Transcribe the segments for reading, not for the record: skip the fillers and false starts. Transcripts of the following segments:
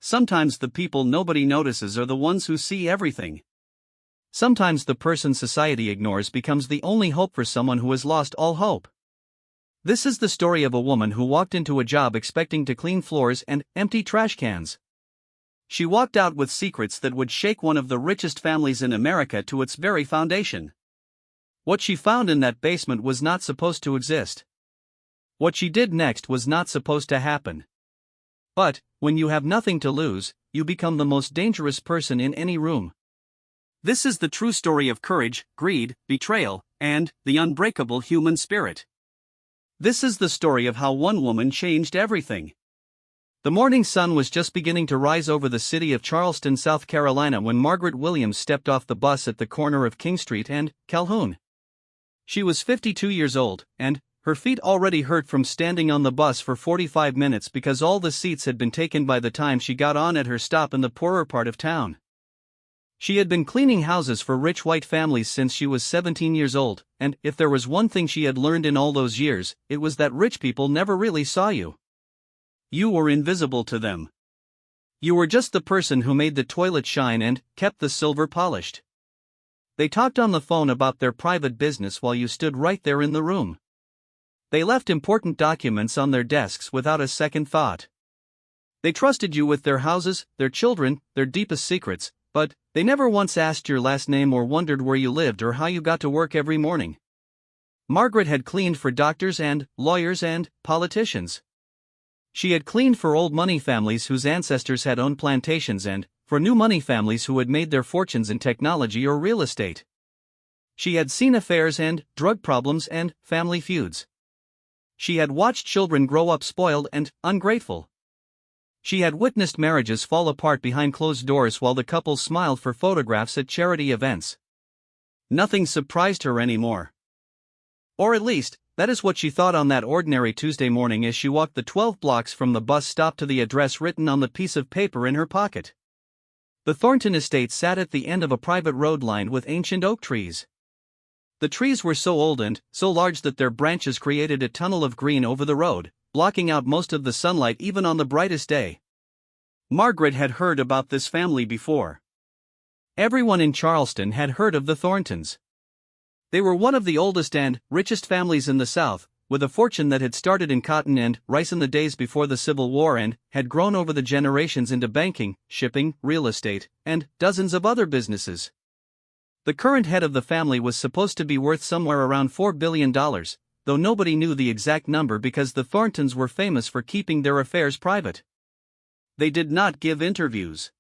sometimes the people nobody notices are the ones who see everything. Sometimes the person society ignores becomes the only hope for someone who has lost all hope. This is the story of a woman who walked into a job expecting to clean floors and empty trash cans. She walked out with secrets that would shake one of the richest families in America to its very foundation. What she found in that basement was not supposed to exist. What she did next was not supposed to happen. But, when you have nothing to lose, you become the most dangerous person in any room. This is the true story of courage, greed, betrayal, and the unbreakable human spirit. This is the story of how one woman changed everything. The morning sun was just beginning to rise over the city of Charleston, South Carolina when Margaret Williams stepped off the bus at the corner of King Street and Calhoun. She was 52 years old, and her feet already hurt from standing on the bus for 45 minutes because all the seats had been taken by the time she got on at her stop in the poorer part of town. She had been cleaning houses for rich white families since she was 17 years old, and if there was one thing she had learned in all those years, it was that rich people never really saw you. You were invisible to them. You were just the person who made the toilet shine and kept the silver polished. They talked on the phone about their private business while you stood right there in the room. They left important documents on their desks without a second thought. They trusted you with their houses, their children, their deepest secrets, but they never once asked your last name or wondered where you lived or how you got to work every morning. Margaret had cleaned for doctors and lawyers and politicians. She had cleaned for old money families whose ancestors had owned plantations and for new money families who had made their fortunes in technology or real estate. She had seen affairs and drug problems and family feuds. She had watched children grow up spoiled and ungrateful. She had witnessed marriages fall apart behind closed doors while the couple smiled for photographs at charity events. Nothing surprised her anymore. Or at least, that is what she thought on that ordinary Tuesday morning as she walked the 12 blocks from the bus stop to the address written on the piece of paper in her pocket. The Thornton estate sat at the end of a private road lined with ancient oak trees. The trees were so old and so large that their branches created a tunnel of green over the road, blocking out most of the sunlight even on the brightest day. Margaret had heard about this family before. Everyone in Charleston had heard of the Thorntons. They were one of the oldest and richest families in the South, with a fortune that had started in cotton and rice in the days before the Civil War and had grown over the generations into banking, shipping, real estate, and dozens of other businesses. The current head of the family was supposed to be worth somewhere around $4 billion, though nobody knew the exact number because the Thorntons were famous for keeping their affairs private. They did not give interviews.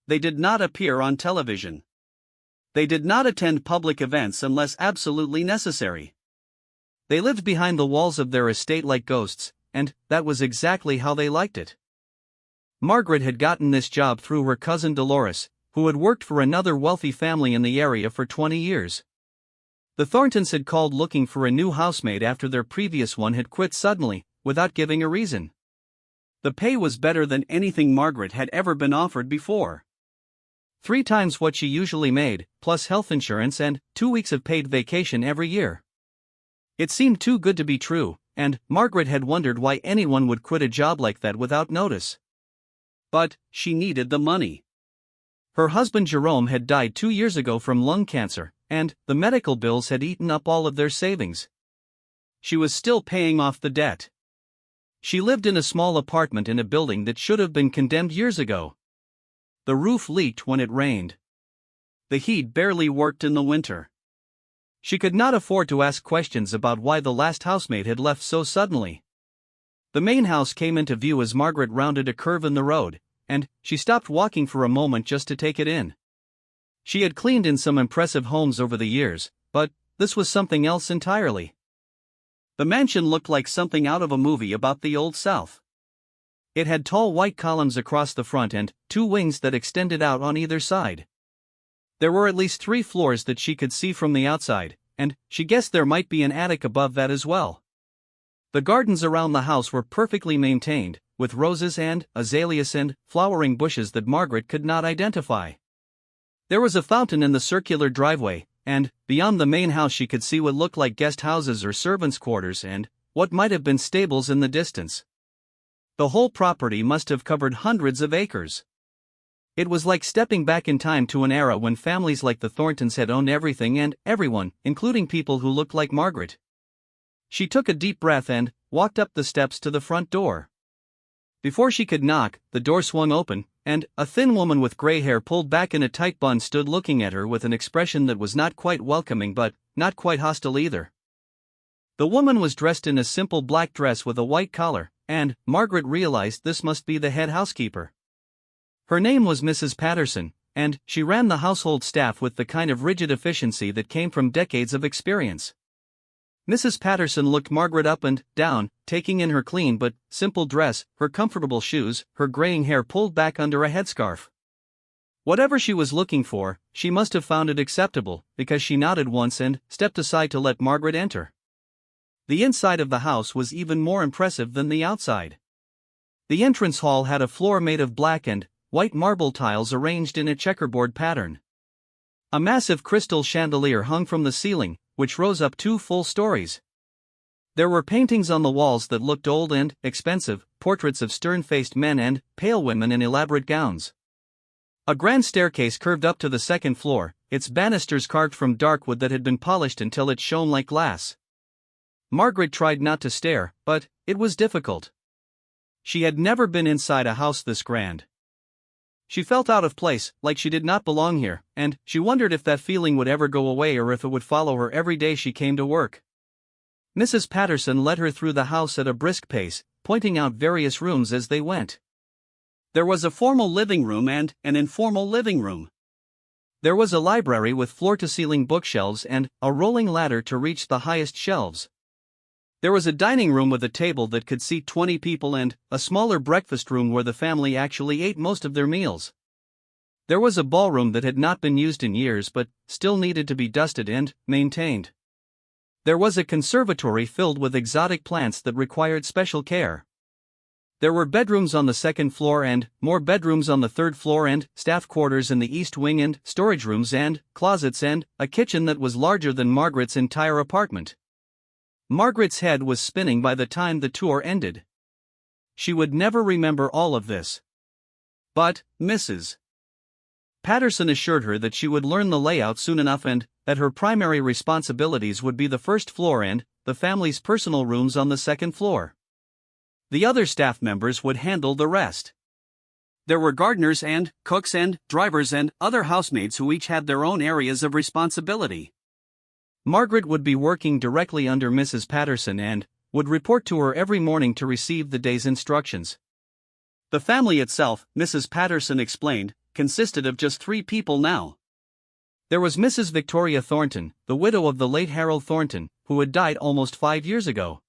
They did not appear on television. They did not attend public events unless absolutely necessary. They lived behind the walls of their estate like ghosts, and that was exactly how they liked it. Margaret had gotten this job through her cousin Dolores, who had worked for another wealthy family in the area for 20 years. The Thorntons had called looking for a new housemaid after their previous one had quit suddenly, without giving a reason. The pay was better than anything Margaret had ever been offered before. 3 times what she usually made, plus health insurance and 2 weeks of paid vacation every year. It seemed too good to be true, and Margaret had wondered why anyone would quit a job like that without notice. But she needed the money. Her husband Jerome had died 2 years ago from lung cancer, and the medical bills had eaten up all of their savings. She was still paying off the debt. She lived in a small apartment in a building that should have been condemned years ago. The roof leaked when it rained. The heat barely worked in the winter. She could not afford to ask questions about why the last housemaid had left so suddenly. The main house came into view as Margaret rounded a curve in the road, and she stopped walking for a moment just to take it in. She had cleaned in some impressive homes over the years, but this was something else entirely. The mansion looked like something out of a movie about the Old South. It had tall white columns across the front and 2 wings that extended out on either side. There were at least 3 floors that she could see from the outside, and she guessed there might be an attic above that as well. The gardens around the house were perfectly maintained, with roses and azaleas and flowering bushes that Margaret could not identify. There was a fountain in the circular driveway, and beyond the main house she could see what looked like guest houses or servants' quarters and what might have been stables in the distance. The whole property must have covered hundreds of acres. It was like stepping back in time to an era when families like the Thorntons had owned everything and everyone, including people who looked like Margaret. She took a deep breath and walked up the steps to the front door. Before she could knock, the door swung open, and a thin woman with gray hair pulled back in a tight bun stood looking at her with an expression that was not quite welcoming but not quite hostile either. The woman was dressed in a simple black dress with a white collar, and Margaret realized this must be the head housekeeper. Her name was Mrs. Patterson, and she ran the household staff with the kind of rigid efficiency that came from decades of experience. Mrs. Patterson looked Margaret up and down, taking in her clean but simple dress, her comfortable shoes, her graying hair pulled back under a headscarf. Whatever she was looking for, she must have found it acceptable, because she nodded once and stepped aside to let Margaret enter. The inside of the house was even more impressive than the outside. The entrance hall had a floor made of black and white marble tiles arranged in a checkerboard pattern. A massive crystal chandelier hung from the ceiling, which rose up 2 full stories. There were paintings on the walls that looked old and expensive, portraits of stern-faced men and pale women in elaborate gowns. A grand staircase curved up to the second floor, its banisters carved from dark wood that had been polished until it shone like glass. Margaret tried not to stare, but it was difficult. She had never been inside a house this grand. She felt out of place, like she did not belong here, and she wondered if that feeling would ever go away or if it would follow her every day she came to work. Mrs. Patterson led her through the house at a brisk pace, pointing out various rooms as they went. There was a formal living room and an informal living room. There was a library with floor-to-ceiling bookshelves and a rolling ladder to reach the highest shelves. There was a dining room with a table that could seat 20 people and a smaller breakfast room where the family actually ate most of their meals. There was a ballroom that had not been used in years but still needed to be dusted and maintained. There was a conservatory filled with exotic plants that required special care. There were bedrooms on the second floor and more bedrooms on the third floor and staff quarters in the east wing and storage rooms and closets and a kitchen that was larger than Margaret's entire apartment. Margaret's head was spinning by the time the tour ended. She would never remember all of this. But Mrs. Patterson assured her that she would learn the layout soon enough and that her primary responsibilities would be the first floor and the family's personal rooms on the second floor. The other staff members would handle the rest. There were gardeners and cooks and drivers and other housemaids who each had their own areas of responsibility. Margaret would be working directly under Mrs. Patterson and would report to her every morning to receive the day's instructions. The family itself, Mrs. Patterson explained, consisted of just 3 people now. There was Mrs. Victoria Thornton, the widow of the late Harold Thornton, who had died almost 5 years ago.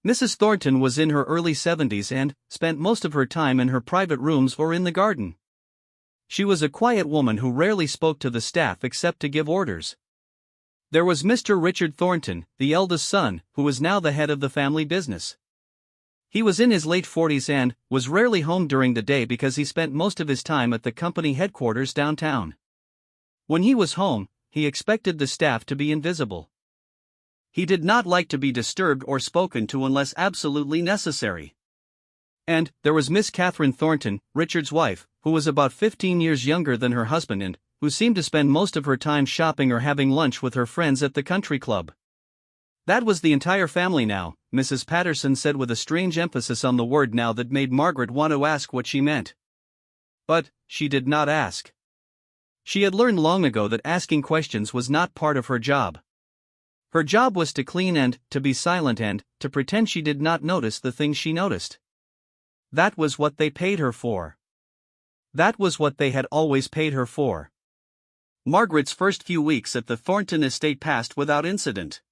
Mrs. Thornton was in her early 70s and spent most of her time in her private rooms or in the garden. She was a quiet woman who rarely spoke to the staff except to give orders. There was Mr. Richard Thornton, the eldest son, who was now the head of the family business. He was in his late 40s and was rarely home during the day because he spent most of his time at the company headquarters downtown. When he was home, he expected the staff to be invisible. He did not like to be disturbed or spoken to unless absolutely necessary. And there was Miss Catherine Thornton, Richard's wife, who was about 15 years younger than her husband and who seemed to spend most of her time shopping or having lunch with her friends at the country club. That was the entire family now, Mrs. Patterson said with a strange emphasis on the word now that made Margaret want to ask what she meant. But she did not ask. She had learned long ago that asking questions was not part of her job. Her job was to clean and to be silent and to pretend she did not notice the things she noticed. That was what they paid her for. That was what they had always paid her for. Margaret's first few weeks at the Thornton estate passed without incident.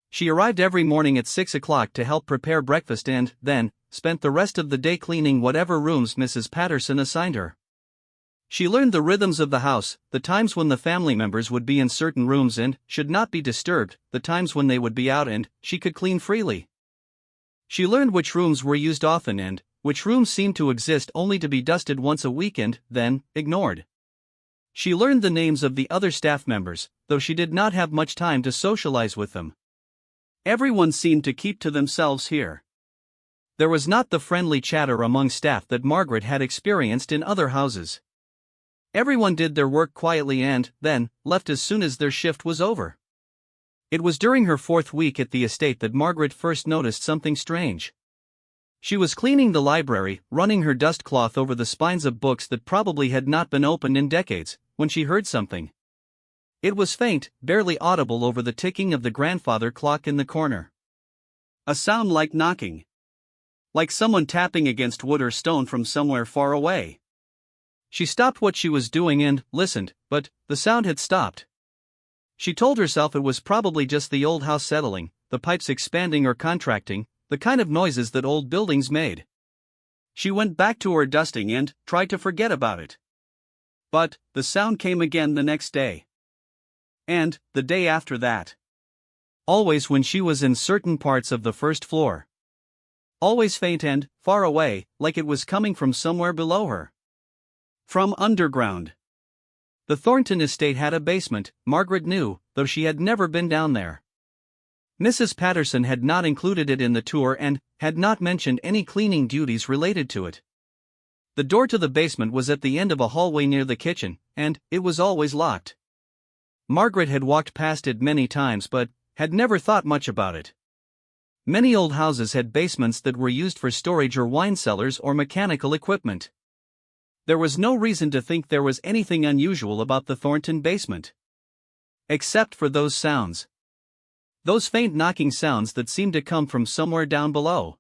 She arrived every morning at 6 o'clock to help prepare breakfast and, then, spent the rest of the day cleaning whatever rooms Mrs. Patterson assigned her. She learned the rhythms of the house, the times when the family members would be in certain rooms and should not be disturbed, the times when they would be out and she could clean freely. She learned which rooms were used often and which rooms seemed to exist only to be dusted once a week and, then, ignored. She learned the names of the other staff members, though she did not have much time to socialize with them. Everyone seemed to keep to themselves here. There was not the friendly chatter among staff that Margaret had experienced in other houses. Everyone did their work quietly and, then, left as soon as their shift was over. It was during her 4th week at the estate that Margaret first noticed something strange. She was cleaning the library, running her dust cloth over the spines of books that probably had not been opened in decades, when she heard something. It was faint, barely audible over the ticking of the grandfather clock in the corner. A sound like knocking. Like someone tapping against wood or stone from somewhere far away. She stopped what she was doing and listened, but the sound had stopped. She told herself it was probably just the old house settling, the pipes expanding or contracting, the kind of noises that old buildings made. She went back to her dusting and tried to forget about it. But the sound came again the next day. And the day after that. Always when she was in certain parts of the first floor. Always faint and far away, like it was coming from somewhere below her. From underground. The Thornton estate had a basement, Margaret knew, though she had never been down there. Mrs. Patterson had not included it in the tour and had not mentioned any cleaning duties related to it. The door to the basement was at the end of a hallway near the kitchen, and it was always locked. Margaret had walked past it many times but had never thought much about it. Many old houses had basements that were used for storage or wine cellars or mechanical equipment. There was no reason to think there was anything unusual about the Thornton basement. Except for those sounds. Those faint knocking sounds that seemed to come from somewhere down below.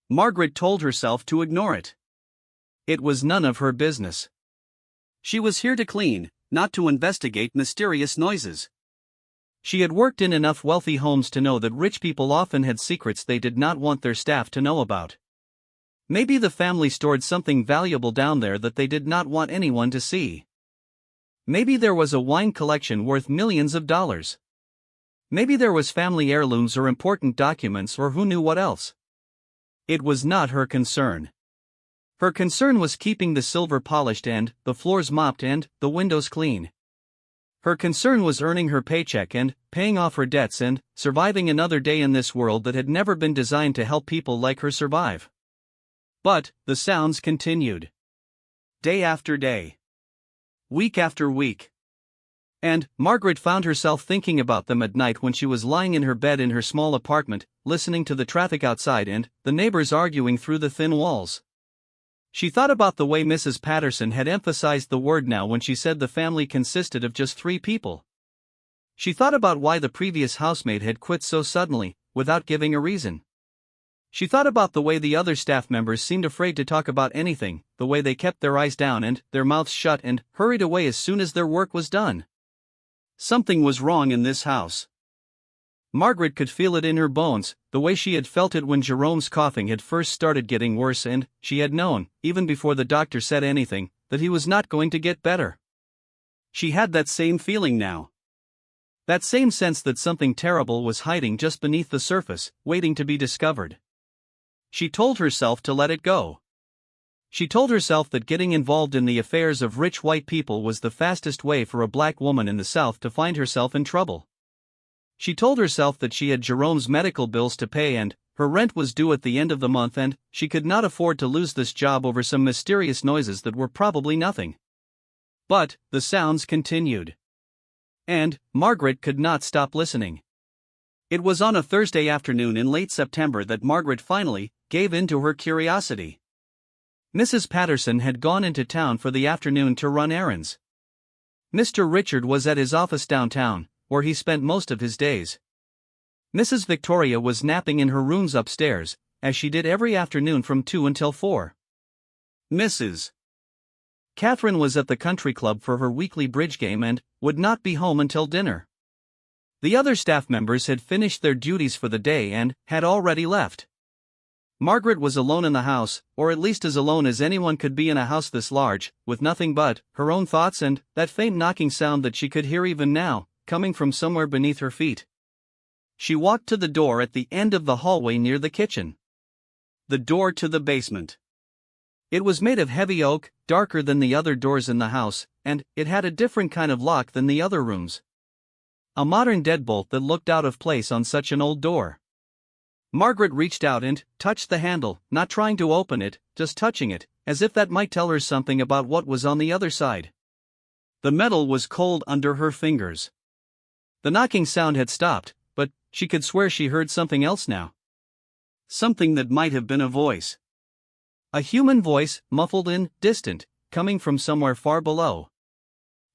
Margaret told herself to ignore it. It was none of her business. She was here to clean, not to investigate mysterious noises. She had worked in enough wealthy homes to know that rich people often had secrets they did not want their staff to know about. Maybe the family stored something valuable down there that they did not want anyone to see. Maybe there was a wine collection worth millions of dollars. Maybe there was family heirlooms or important documents or who knew what else. It was not her concern. Her concern was keeping the silver polished and the floors mopped and the windows clean. Her concern was earning her paycheck and paying off her debts and surviving another day in this world that had never been designed to help people like her survive. But the sounds continued. Day after day. Week after week. And Margaret found herself thinking about them at night when she was lying in her bed in her small apartment, listening to the traffic outside and the neighbors arguing through the thin walls. She thought about the way Mrs. Patterson had emphasized the word now when she said the family consisted of just 3 people. She thought about why the previous housemaid had quit so suddenly, without giving a reason. She thought about the way the other staff members seemed afraid to talk about anything, the way they kept their eyes down and their mouths shut and hurried away as soon as their work was done. Something was wrong in this house. Margaret could feel it in her bones, the way she had felt it when Jerome's coughing had first started getting worse, and she had known, even before the doctor said anything, that he was not going to get better. She had that same feeling now. That same sense that something terrible was hiding just beneath the surface, waiting to be discovered. She told herself to let it go. She told herself that getting involved in the affairs of rich white people was the fastest way for a black woman in the South to find herself in trouble. She told herself that she had Jerome's medical bills to pay and her rent was due at the end of the month and she could not afford to lose this job over some mysterious noises that were probably nothing. But the sounds continued. And Margaret could not stop listening. It was on a Thursday afternoon in late September that Margaret finally gave in to her curiosity. Mrs. Patterson had gone into town for the afternoon to run errands. Mr. Richard was at his office downtown, where he spent most of his days. Mrs. Victoria was napping in her rooms upstairs, as she did every afternoon from 2 until 4. Mrs. Catherine was at the country club for her weekly bridge game and would not be home until dinner. The other staff members had finished their duties for the day and had already left. Margaret was alone in the house, or at least as alone as anyone could be in a house this large, with nothing but her own thoughts and that faint knocking sound that she could hear even now, coming from somewhere beneath her feet. She walked to the door at the end of the hallway near the kitchen. The door to the basement. It was made of heavy oak, darker than the other doors in the house, and it had a different kind of lock than the other rooms. A modern deadbolt that looked out of place on such an old door. Margaret reached out and touched the handle, not trying to open it, just touching it, as if that might tell her something about what was on the other side. The metal was cold under her fingers. The knocking sound had stopped, but she could swear she heard something else now. Something that might have been a voice. A human voice, muffled and distant, coming from somewhere far below.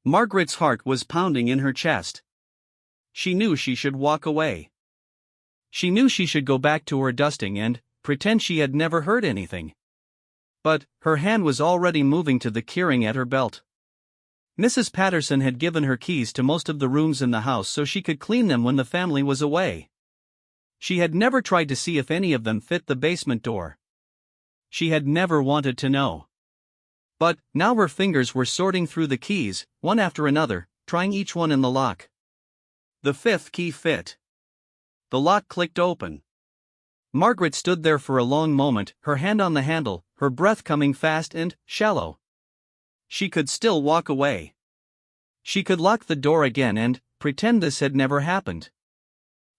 Margaret's heart was pounding in her chest. She knew she should walk away. She knew she should go back to her dusting and pretend she had never heard anything. But her hand was already moving to the keyring at her belt. Mrs. Patterson had given her keys to most of the rooms in the house so she could clean them when the family was away. She had never tried to see if any of them fit the basement door. She had never wanted to know. But now her fingers were sorting through the keys, one after another, trying each one in the lock. The fifth key fit. The lock clicked open. Margaret stood there for a long moment, her hand on the handle, her breath coming fast and shallow. She could still walk away. She could lock the door again and pretend this had never happened.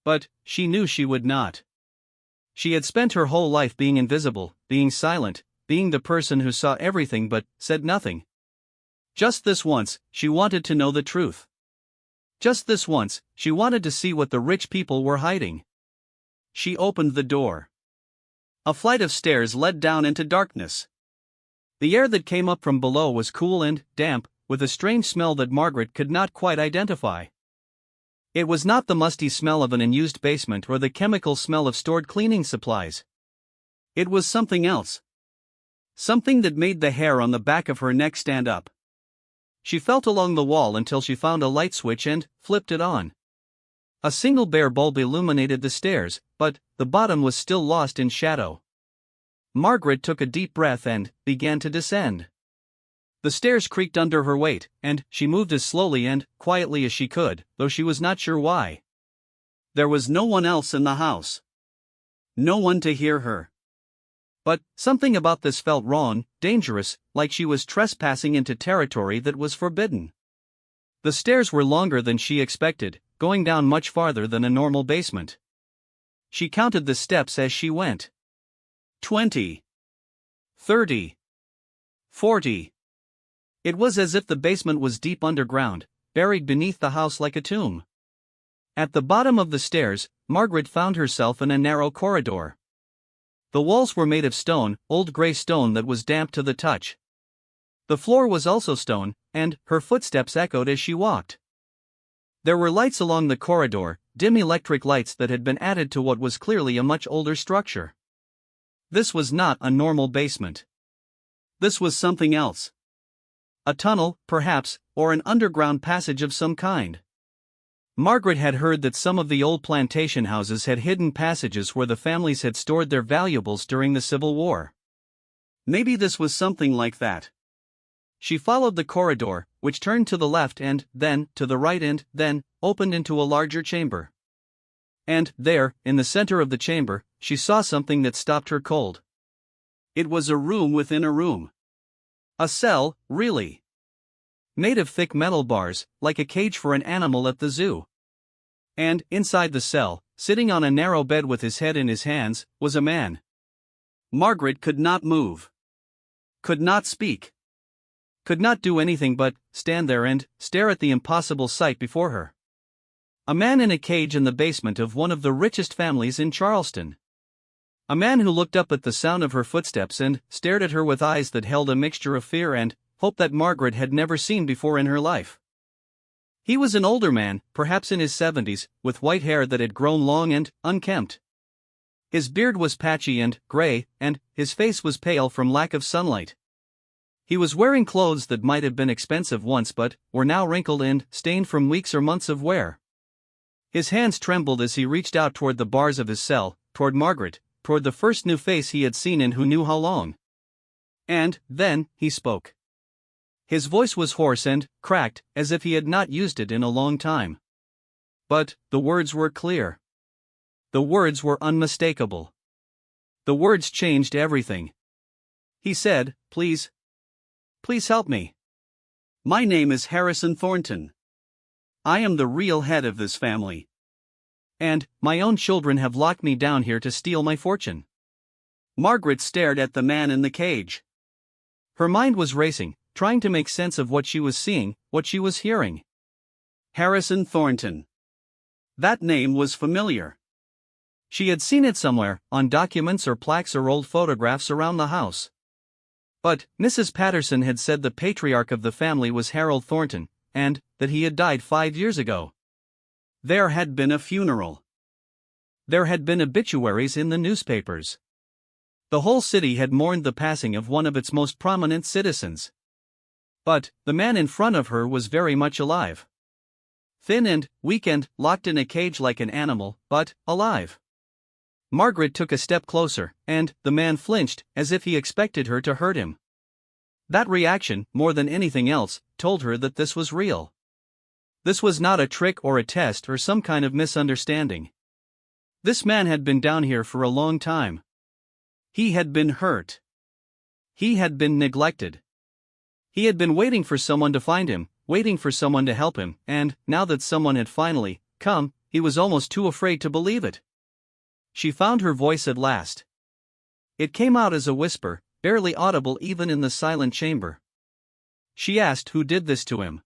But she knew she would not. She had spent her whole life being invisible, being silent, being the person who saw everything but said nothing. Just this once, she wanted to know the truth. Just this once, she wanted to see what the rich people were hiding. She opened the door. A flight of stairs led down into darkness. The air that came up from below was cool and damp, with a strange smell that Margaret could not quite identify. It was not the musty smell of an unused basement or the chemical smell of stored cleaning supplies. It was something else. Something that made the hair on the back of her neck stand up. She felt along the wall until she found a light switch and flipped it on. A single bare bulb illuminated the stairs, but the bottom was still lost in shadow. Margaret took a deep breath and began to descend. The stairs creaked under her weight, and she moved as slowly and quietly as she could, though she was not sure why. There was no one else in the house. No one to hear her. But something about this felt wrong, dangerous, like she was trespassing into territory that was forbidden. The stairs were longer than she expected, going down much farther than a normal basement. She counted the steps as she went. 20. 30. 40. It was as if the basement was deep underground, buried beneath the house like a tomb. At the bottom of the stairs, Margaret found herself in a narrow corridor. The walls were made of stone, old gray stone that was damp to the touch. The floor was also stone, and her footsteps echoed as she walked. There were lights along the corridor, dim electric lights that had been added to what was clearly a much older structure. This was not a normal basement. This was something else. A tunnel, perhaps, or an underground passage of some kind. Margaret had heard that some of the old plantation houses had hidden passages where the families had stored their valuables during the Civil War. Maybe this was something like that. She followed the corridor, which turned to the left and then to the right and then opened into a larger chamber. And there, in the center of the chamber, she saw something that stopped her cold. It was a room within a room. A cell, really. Made of thick metal bars, like a cage for an animal at the zoo. And, inside the cell, sitting on a narrow bed with his head in his hands, was a man. Margaret could not move. Could not speak. Could not do anything but stand there and stare at the impossible sight before her. A man in a cage in the basement of one of the richest families in Charleston. A man who looked up at the sound of her footsteps and stared at her with eyes that held a mixture of fear and hope that Margaret had never seen before in her life. He was an older man, perhaps in his 70s, with white hair that had grown long and unkempt. His beard was patchy and gray, and his face was pale from lack of sunlight. He was wearing clothes that might have been expensive once but were now wrinkled and stained from weeks or months of wear. His hands trembled as he reached out toward the bars of his cell, toward Margaret, toward the first new face he had seen in who knew how long. And then he spoke. His voice was hoarse and cracked, as if he had not used it in a long time. But the words were clear. The words were unmistakable. The words changed everything. He said, "Please. Please help me. My name is Harrison Thornton. I am the real head of this family. And my own children have locked me down here to steal my fortune. Margaret stared at the man in the cage. Her mind was racing, trying to make sense of what she was seeing, what she was hearing. Harrison Thornton. That name was familiar. She had seen it somewhere, on documents or plaques or old photographs around the house. But Mrs. Patterson had said the patriarch of the family was Harold Thornton, and that he had died 5 years ago. There had been a funeral. There had been obituaries in the newspapers. The whole city had mourned the passing of one of its most prominent citizens. But the man in front of her was very much alive. Thin and weak and locked in a cage like an animal, but alive. Margaret took a step closer, and the man flinched, as if he expected her to hurt him. That reaction, more than anything else, told her that this was real. This was not a trick or a test or some kind of misunderstanding. This man had been down here for a long time. He had been hurt. He had been neglected. He had been waiting for someone to find him, waiting for someone to help him, and, now that someone had finally come, he was almost too afraid to believe it. She found her voice at last. It came out as a whisper, barely audible even in the silent chamber. She asked who did this to him.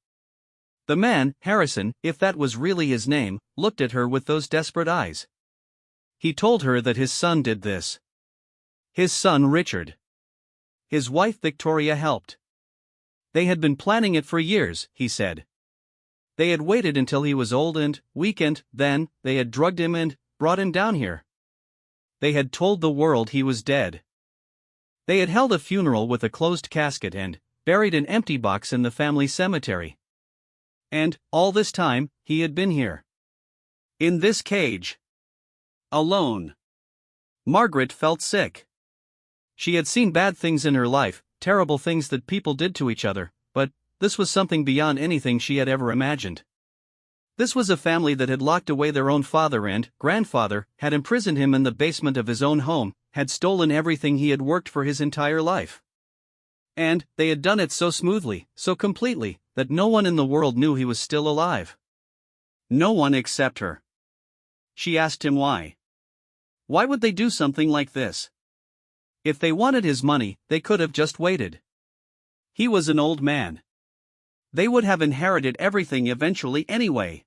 The man, Harrison, if that was really his name, looked at her with those desperate eyes. He told her that his son did this. His son Richard. His wife Victoria helped. They had been planning it for years, he said. They had waited until he was old and weak, and then they had drugged him and brought him down here. They had told the world he was dead. They had held a funeral with a closed casket and buried an empty box in the family cemetery. And, all this time, he had been here. In this cage. Alone. Margaret felt sick. She had seen bad things in her life, terrible things that people did to each other, but this was something beyond anything she had ever imagined. This was a family that had locked away their own father and grandfather, had imprisoned him in the basement of his own home, had stolen everything he had worked for his entire life. And they had done it so smoothly, so completely, that no one in the world knew he was still alive. No one except her. She asked him why. Why would they do something like this? If they wanted his money, they could have just waited. He was an old man. They would have inherited everything eventually anyway.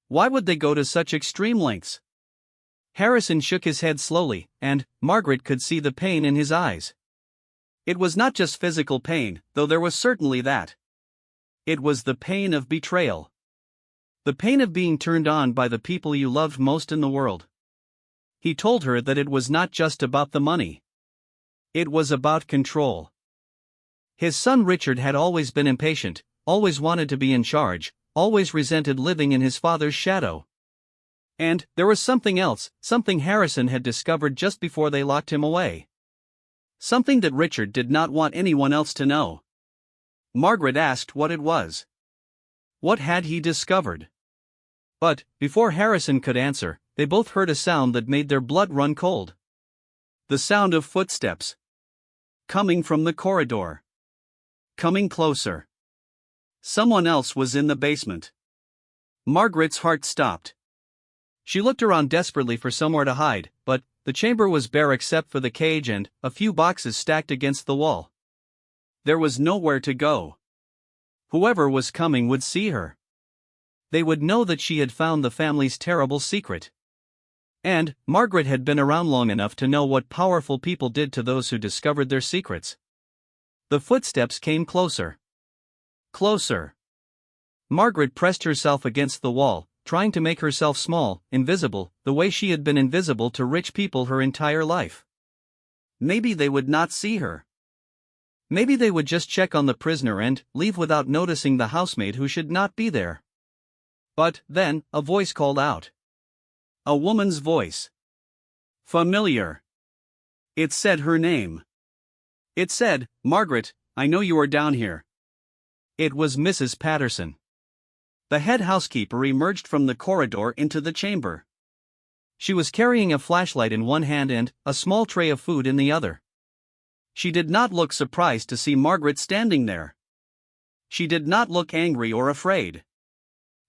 Why would they go to such extreme lengths? Harrison shook his head slowly, and Margaret could see the pain in his eyes. It was not just physical pain, though there was certainly that. It was the pain of betrayal. The pain of being turned on by the people you loved most in the world. He told her that it was not just about the money. It was about control. His son Richard had always been impatient, always wanted to be in charge, always resented living in his father's shadow. And there was something else, something Harrison had discovered just before they locked him away. Something that Richard did not want anyone else to know. Margaret asked what it was. What had he discovered? But, before Harrison could answer, they both heard a sound that made their blood run cold. The sound of footsteps. Coming from the corridor. Coming closer. Someone else was in the basement. Margaret's heart stopped. She looked around desperately for somewhere to hide, but the chamber was bare except for the cage and a few boxes stacked against the wall. There was nowhere to go. Whoever was coming would see her. They would know that she had found the family's terrible secret. And Margaret had been around long enough to know what powerful people did to those who discovered their secrets. The footsteps came closer. Closer. Margaret pressed herself against the wall, trying to make herself small, invisible, the way she had been invisible to rich people her entire life. Maybe they would not see her. Maybe they would just check on the prisoner and leave without noticing the housemaid who should not be there. But then, a voice called out. A woman's voice. Familiar. It said her name. It said, "Margaret, I know you are down here." It was Mrs. Patterson. The head housekeeper emerged from the corridor into the chamber. She was carrying a flashlight in one hand and a small tray of food in the other. She did not look surprised to see Margaret standing there. She did not look angry or afraid.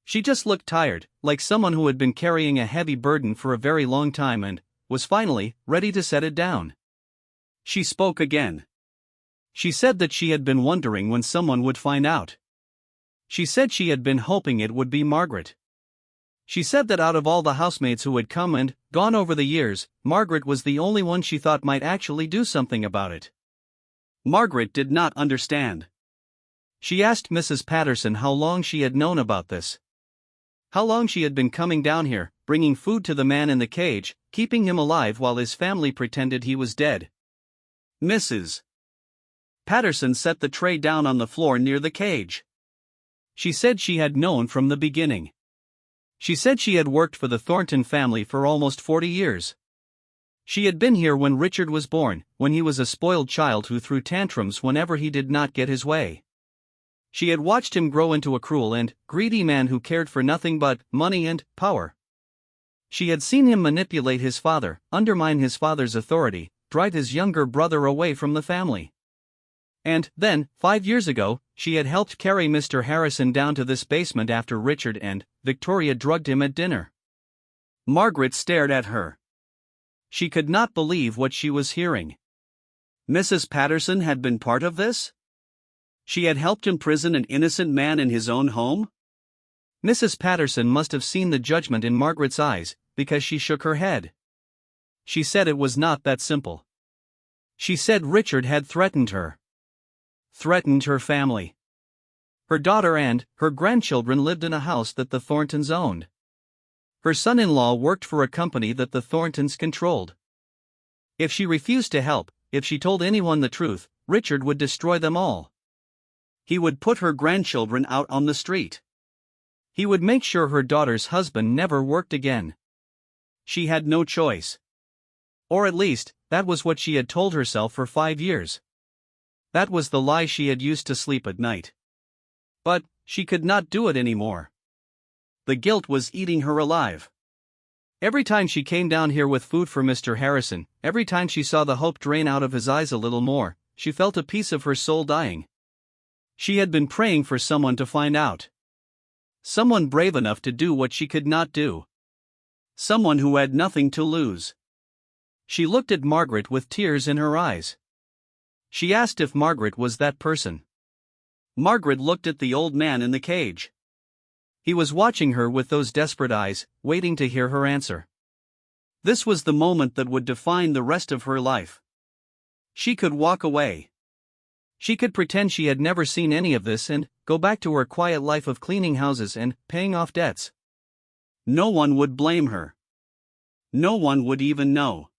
She just looked tired, like someone who had been carrying a heavy burden for a very long time and was finally ready to set it down. She spoke again. She said that she had been wondering when someone would find out. She said she had been hoping it would be Margaret. She said that out of all the housemaids who had come and gone over the years, Margaret was the only one she thought might actually do something about it. Margaret did not understand. She asked Mrs. Patterson how long she had known about this. How long she had been coming down here, bringing food to the man in the cage, keeping him alive while his family pretended he was dead. Mrs. Patterson set the tray down on the floor near the cage. She said she had known from the beginning. She said she had worked for the Thornton family for almost 40 years. She had been here when Richard was born, when he was a spoiled child who threw tantrums whenever he did not get his way. She had watched him grow into a cruel and greedy man who cared for nothing but money and power. She had seen him manipulate his father, undermine his father's authority, drive his younger brother away from the family. And then, 5 years ago, she had helped carry Mr. Harrison down to this basement after Richard and Victoria drugged him at dinner. Margaret stared at her. She could not believe what she was hearing. Mrs. Patterson had been part of this? She had helped imprison an innocent man in his own home? Mrs. Patterson must have seen the judgment in Margaret's eyes, because she shook her head. She said it was not that simple. She said Richard had threatened her. Threatened her family. Her daughter and her grandchildren lived in a house that the Thorntons owned. Her son-in-law worked for a company that the Thorntons controlled. If she refused to help, if she told anyone the truth, Richard would destroy them all. He would put her grandchildren out on the street. He would make sure her daughter's husband never worked again. She had no choice. Or at least, that was what she had told herself for 5 years. That was the lie she had used to sleep at night. But she could not do it anymore. The guilt was eating her alive. Every time she came down here with food for Mr. Harrison, every time she saw the hope drain out of his eyes a little more, she felt a piece of her soul dying. She had been praying for someone to find out. Someone brave enough to do what she could not do. Someone who had nothing to lose. She looked at Margaret with tears in her eyes. She asked if Margaret was that person. Margaret looked at the old man in the cage. He was watching her with those desperate eyes, waiting to hear her answer. This was the moment that would define the rest of her life. She could walk away. She could pretend she had never seen any of this and go back to her quiet life of cleaning houses and paying off debts. No one would blame her. No one would even know.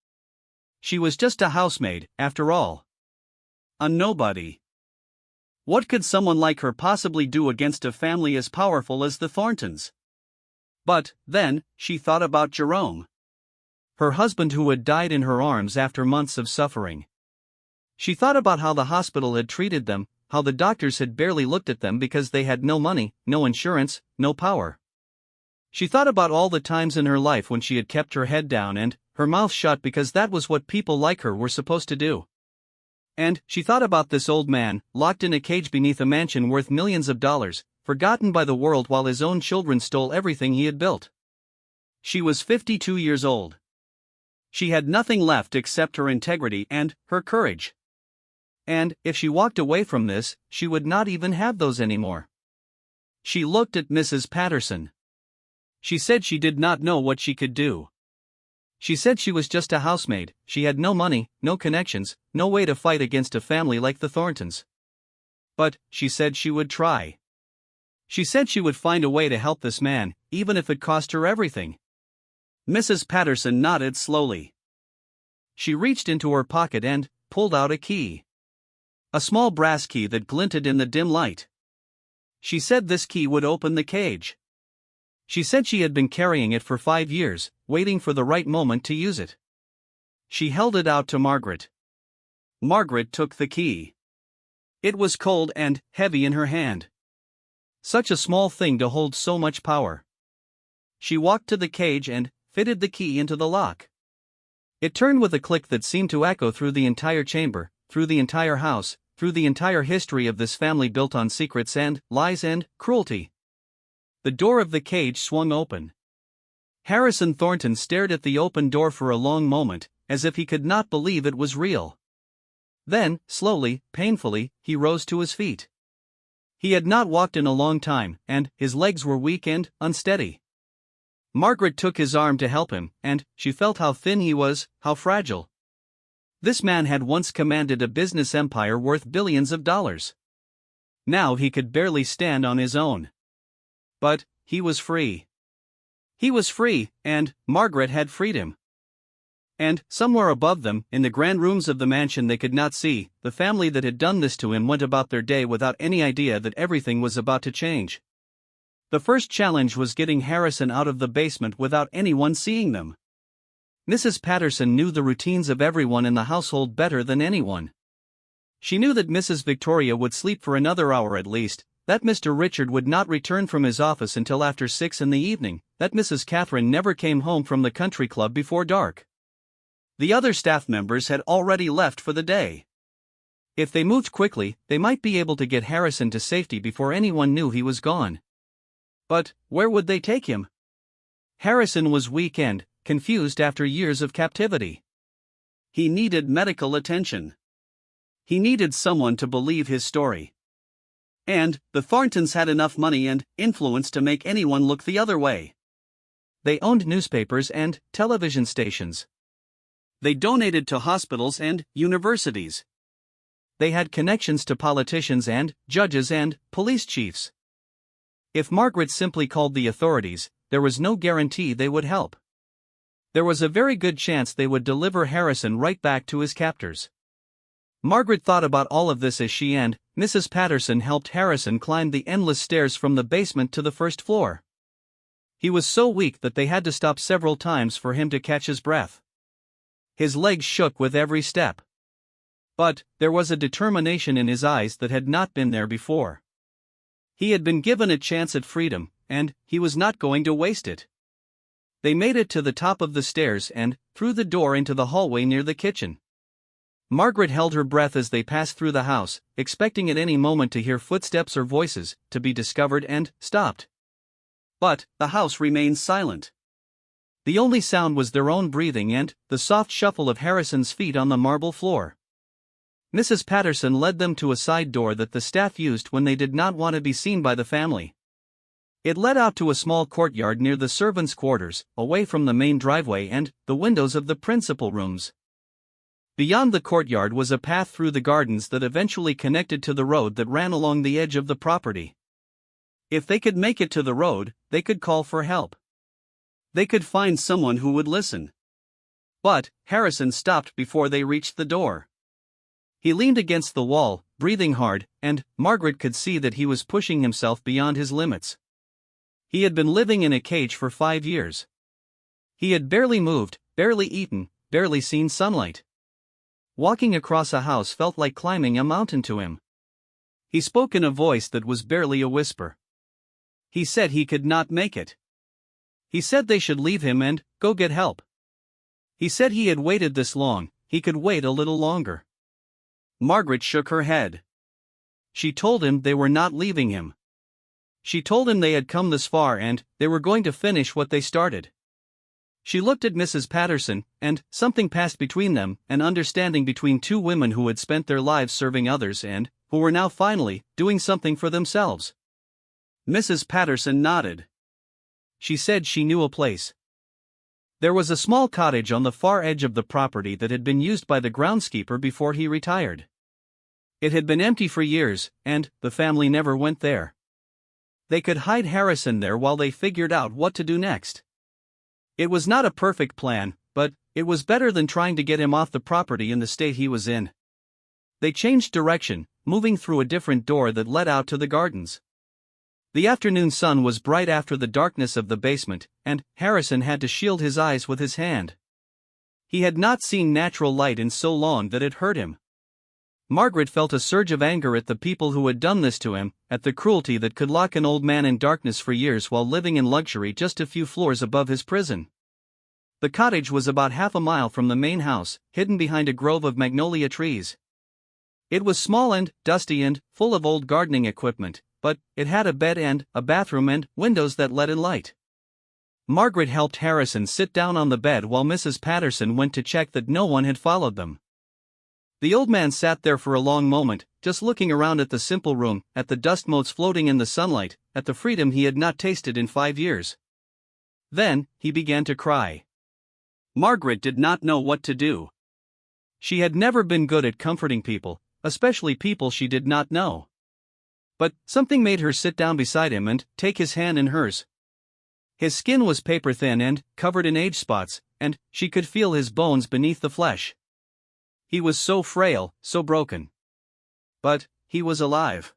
She was just a housemaid, after all. A nobody. What could someone like her possibly do against a family as powerful as the Thorntons? But, then, she thought about Jerome. Her husband who had died in her arms after months of suffering. She thought about how the hospital had treated them, how the doctors had barely looked at them because they had no money, no insurance, no power. She thought about all the times in her life when she had kept her head down and her mouth shut because that was what people like her were supposed to do. And she thought about this old man, locked in a cage beneath a mansion worth millions of dollars, forgotten by the world while his own children stole everything he had built. She was 52 years old. She had nothing left except her integrity and her courage. And, if she walked away from this, she would not even have those anymore. She looked at Mrs. Patterson. She said she did not know what she could do. She said she was just a housemaid, she had no money, no connections, no way to fight against a family like the Thorntons. But, she said she would try. She said she would find a way to help this man, even if it cost her everything. Mrs. Patterson nodded slowly. She reached into her pocket and pulled out a key. A small brass key that glinted in the dim light. She said this key would open the cage. She said she had been carrying it for 5 years, waiting for the right moment to use it. She held it out to Margaret. Margaret took the key. It was cold and heavy in her hand. Such a small thing to hold so much power. She walked to the cage and fitted the key into the lock. It turned with a click that seemed to echo through the entire chamber, through the entire house, through the entire history of this family built on secrets and lies and cruelty. the door of the cage swung open. Harrison Thornton stared at the open door for a long moment, as if he could not believe it was real. Then, slowly, painfully, he rose to his feet. He had not walked in a long time, and his legs were weak and unsteady. Margaret took his arm to help him, and she felt how thin he was, how fragile. This man had once commanded a business empire worth billions of dollars. Now he could barely stand on his own. But he was free. He was free, and Margaret had freed him. And, somewhere above them, in the grand rooms of the mansion they could not see, the family that had done this to him went about their day without any idea that everything was about to change. The first challenge was getting Harrison out of the basement without anyone seeing them. Mrs. Patterson knew the routines of everyone in the household better than anyone. She knew that Mrs. Victoria would sleep for another hour at least, that Mr. Richard would not return from his office until after 6 in the evening, that Mrs. Catherine never came home from the country club before dark. The other staff members had already left for the day. If they moved quickly, they might be able to get Harrison to safety before anyone knew he was gone. But where would they take him? Harrison was weak and confused after years of captivity. He needed medical attention. He needed someone to believe his story. And the Thorntons had enough money and influence to make anyone look the other way. They owned newspapers and television stations. They donated to hospitals and universities. They had connections to politicians and judges and police chiefs. If Margaret simply called the authorities, there was no guarantee they would help. There was a very good chance they would deliver Harrison right back to his captors. Margaret thought about all of this as she and Mrs. Patterson helped Harrison climb the endless stairs from the basement to the first floor. He was so weak that they had to stop several times for him to catch his breath. His legs shook with every step. But there was a determination in his eyes that had not been there before. He had been given a chance at freedom, and he was not going to waste it. They made it to the top of the stairs and through the door into the hallway near the kitchen. Margaret held her breath as they passed through the house, expecting at any moment to hear footsteps or voices, to be discovered and stopped. But the house remained silent. The only sound was their own breathing and the soft shuffle of Harrison's feet on the marble floor. Mrs. Patterson led them to a side door that the staff used when they did not want to be seen by the family. It led out to a small courtyard near the servants' quarters, away from the main driveway and the windows of the principal rooms. Beyond the courtyard was a path through the gardens that eventually connected to the road that ran along the edge of the property. If they could make it to the road, they could call for help. They could find someone who would listen. But Harrison stopped before they reached the door. He leaned against the wall, breathing hard, and Margaret could see that he was pushing himself beyond his limits. He had been living in a cage for 5 years. He had barely moved, barely eaten, barely seen sunlight. Walking across a house felt like climbing a mountain to him. He spoke in a voice that was barely a whisper. He said he could not make it. He said they should leave him and go get help. He said he had waited this long, he could wait a little longer. Margaret shook her head. She told him they were not leaving him. She told him they had come this far and they were going to finish what they started. She looked at Mrs. Patterson, and something passed between them, an understanding between two women who had spent their lives serving others and who were now finally doing something for themselves. Mrs. Patterson nodded. She said she knew a place. There was a small cottage on the far edge of the property that had been used by the groundskeeper before he retired. It had been empty for years, and the family never went there. They could hide Harrison there while they figured out what to do next. It was not a perfect plan, but it was better than trying to get him off the property in the state he was in. They changed direction, moving through a different door that led out to the gardens. The afternoon sun was bright after the darkness of the basement, and Harrison had to shield his eyes with his hand. He had not seen natural light in so long that it hurt him. Margaret felt a surge of anger at the people who had done this to him, at the cruelty that could lock an old man in darkness for years while living in luxury just a few floors above his prison. The cottage was about half a mile from the main house, hidden behind a grove of magnolia trees. It was small and dusty and full of old gardening equipment, but it had a bed and a bathroom and windows that let in light. Margaret helped Harrison sit down on the bed while Mrs. Patterson went to check that no one had followed them. The old man sat there for a long moment, just looking around at the simple room, at the dust motes floating in the sunlight, at the freedom he had not tasted in 5 years. Then, he began to cry. Margaret did not know what to do. She had never been good at comforting people, especially people she did not know. But something made her sit down beside him and take his hand in hers. His skin was paper-thin and covered in age spots, and she could feel his bones beneath the flesh. He was so frail, so broken. But he was alive.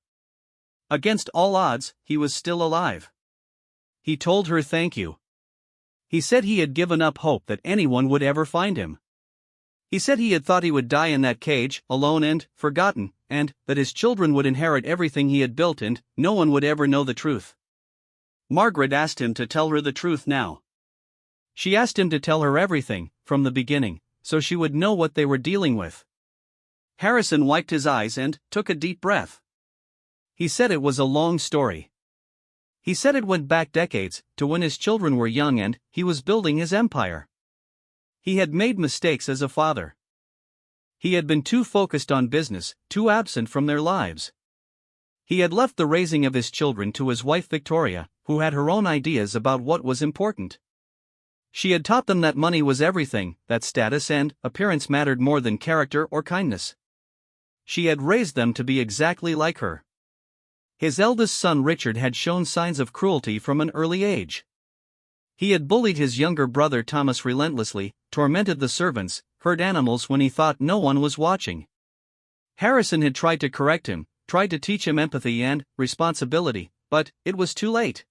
Against all odds, he was still alive. He told her thank you. He said he had given up hope that anyone would ever find him. He said he had thought he would die in that cage, alone and forgotten, and that his children would inherit everything he had built and no one would ever know the truth. Margaret asked him to tell her the truth now. She asked him to tell her everything, from the beginning, so she would know what they were dealing with. Harrison wiped his eyes and took a deep breath. He said it was a long story. He said it went back decades, to when his children were young and he was building his empire. He had made mistakes as a father. He had been too focused on business, too absent from their lives. He had left the raising of his children to his wife Victoria, who had her own ideas about what was important. She had taught them that money was everything, that status and appearance mattered more than character or kindness. She had raised them to be exactly like her. His eldest son Richard had shown signs of cruelty from an early age. He had bullied his younger brother Thomas relentlessly, tormented the servants, hurt animals when he thought no one was watching. Harrison had tried to correct him, tried to teach him empathy and responsibility, but it was too late.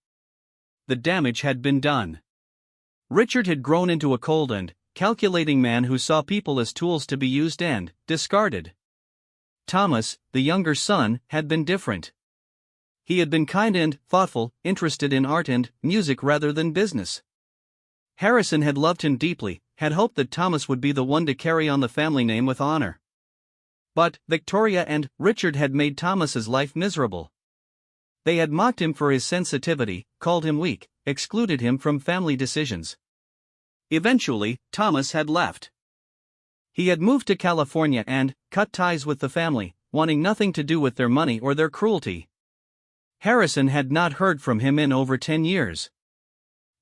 The damage had been done. Richard had grown into a cold and calculating man who saw people as tools to be used and discarded. Thomas, the younger son, had been different. He had been kind and thoughtful, interested in art and music rather than business. Harrison had loved him deeply, had hoped that Thomas would be the one to carry on the family name with honor. But Victoria and Richard had made Thomas's life miserable. They had mocked him for his sensitivity, called him weak, excluded him from family decisions. Eventually, Thomas had left. He had moved to California and cut ties with the family, wanting nothing to do with their money or their cruelty. Harrison had not heard from him in over 10 years.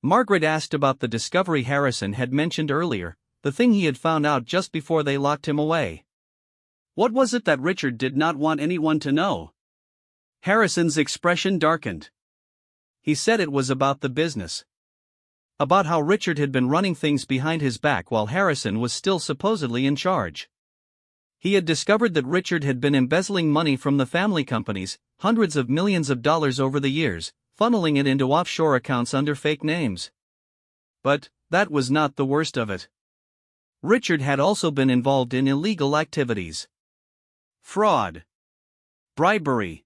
Margaret asked about the discovery Harrison had mentioned earlier, the thing he had found out just before they locked him away. What was it that Richard did not want anyone to know? Harrison's expression darkened. He said it was about the business. About how Richard had been running things behind his back while Harrison was still supposedly in charge. He had discovered that Richard had been embezzling money from the family companies, hundreds of millions of dollars over the years, funneling it into offshore accounts under fake names. But that was not the worst of it. Richard had also been involved in illegal activities. Fraud. Bribery.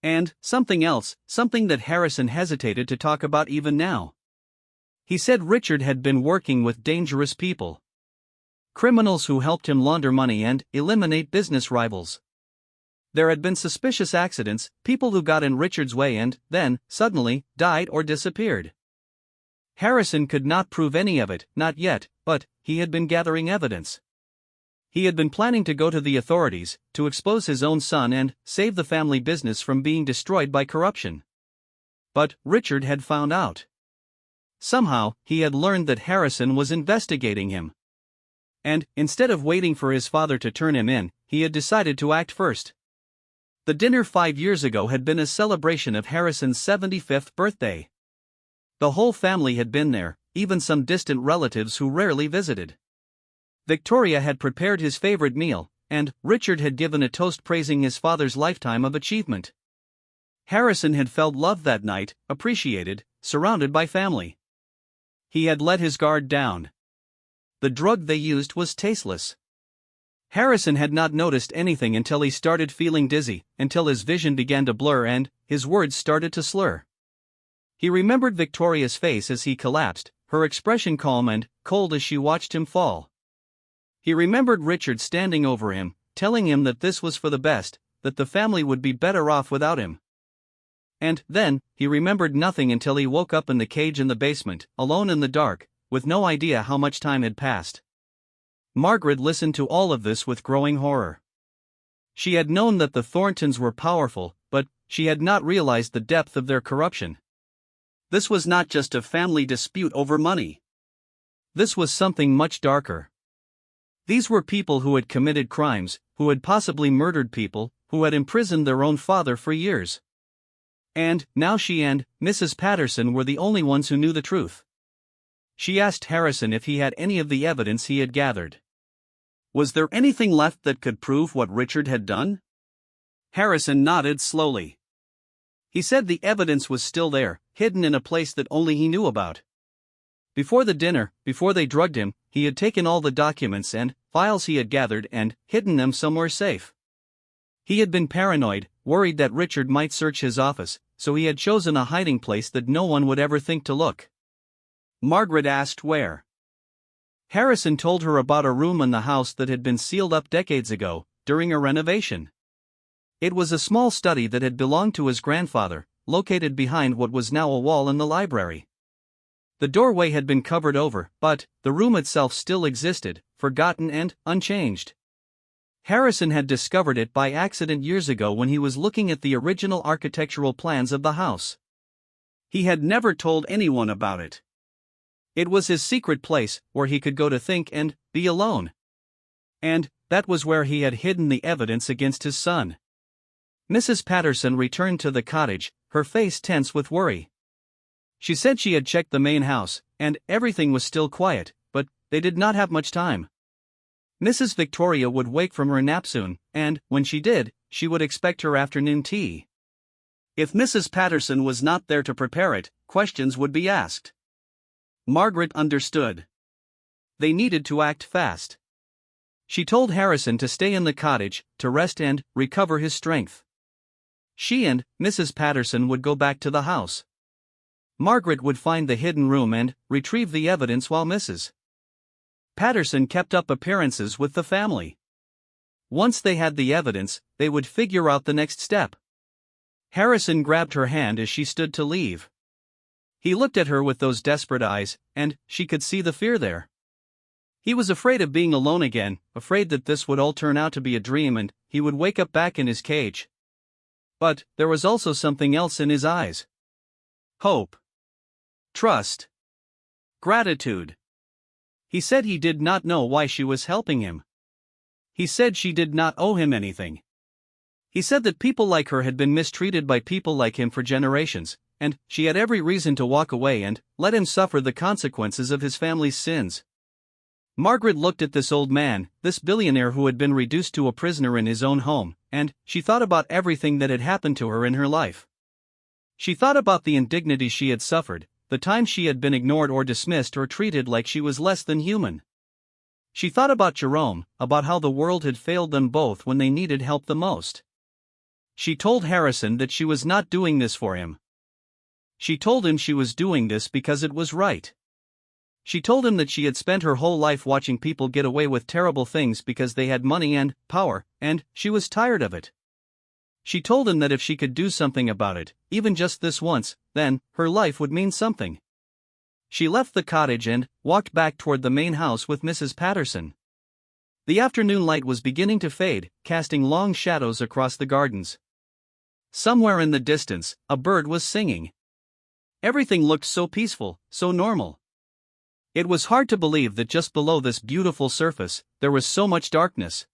And something else, something that Harrison hesitated to talk about even now. He said Richard had been working with dangerous people. Criminals who helped him launder money and eliminate business rivals. There had been suspicious accidents, people who got in Richard's way and, then, suddenly, died or disappeared. Harrison could not prove any of it, not yet, but he had been gathering evidence. He had been planning to go to the authorities, to expose his own son and save the family business from being destroyed by corruption. But Richard had found out. Somehow, he had learned that Harrison was investigating him. And, instead of waiting for his father to turn him in, he had decided to act first. The dinner 5 years ago had been a celebration of Harrison's 75th birthday. The whole family had been there, even some distant relatives who rarely visited. Victoria had prepared his favorite meal, and Richard had given a toast praising his father's lifetime of achievement. Harrison had felt loved that night, appreciated, surrounded by family. He had let his guard down. The drug they used was tasteless. Harrison had not noticed anything until he started feeling dizzy, until his vision began to blur and his words started to slur. He remembered Victoria's face as he collapsed, her expression calm and cold as she watched him fall. He remembered Richard standing over him, telling him that this was for the best, that the family would be better off without him. and then, he remembered nothing until he woke up in the cage in the basement, alone in the dark, with no idea how much time had passed. Margaret listened to all of this with growing horror. She had known that the Thorntons were powerful, but she had not realized the depth of their corruption. This was not just a family dispute over money. This was something much darker. These were people who had committed crimes, who had possibly murdered people, who had imprisoned their own father for years. And now she and Mrs. Patterson were the only ones who knew the truth. She asked Harrison if he had any of the evidence he had gathered. Was there anything left that could prove what Richard had done? Harrison nodded slowly. He said the evidence was still there, hidden in a place that only he knew about. Before the dinner, before they drugged him, he had taken all the documents and files he had gathered and hidden them somewhere safe. He had been paranoid, worried that Richard might search his office, so he had chosen a hiding place that no one would ever think to look. Margaret asked where. Harrison told her about a room in the house that had been sealed up decades ago, during a renovation. It was a small study that had belonged to his grandfather, located behind what was now a wall in the library. The doorway had been covered over, but the room itself still existed, forgotten and unchanged. Harrison had discovered it by accident years ago when he was looking at the original architectural plans of the house. He had never told anyone about it. It was his secret place, where he could go to think and be alone. And that was where he had hidden the evidence against his son. Mrs. Patterson returned to the cottage, her face tense with worry. She said she had checked the main house, and everything was still quiet, but they did not have much time. Mrs. Victoria would wake from her nap soon, and, when she did, she would expect her afternoon tea. If Mrs. Patterson was not there to prepare it, questions would be asked. Margaret understood. They needed to act fast. She told Harrison to stay in the cottage, to rest and recover his strength. She and Mrs. Patterson would go back to the house. Margaret would find the hidden room and retrieve the evidence while Mrs. Patterson kept up appearances with the family. Once they had the evidence, they would figure out the next step. Harrison grabbed her hand as she stood to leave. He looked at her with those desperate eyes, and she could see the fear there. He was afraid of being alone again, afraid that this would all turn out to be a dream and he would wake up back in his cage. But there was also something else in his eyes. Hope. Trust. Gratitude. He said he did not know why she was helping him. He said she did not owe him anything. He said that people like her had been mistreated by people like him for generations, and she had every reason to walk away and let him suffer the consequences of his family's sins. Margaret looked at this old man, this billionaire who had been reduced to a prisoner in his own home, and she thought about everything that had happened to her in her life. She thought about the indignity she had suffered, the time she had been ignored or dismissed or treated like she was less than human. She thought about Jerome, about how the world had failed them both when they needed help the most. She told Harrison that she was not doing this for him. She told him she was doing this because it was right. She told him that she had spent her whole life watching people get away with terrible things because they had money and power, and she was tired of it. She told him that if she could do something about it, even just this once, then her life would mean something. She left the cottage and walked back toward the main house with Mrs. Patterson. The afternoon light was beginning to fade, casting long shadows across the gardens. Somewhere in the distance, a bird was singing. Everything looked so peaceful, so normal. It was hard to believe that just below this beautiful surface, there was so much darkness.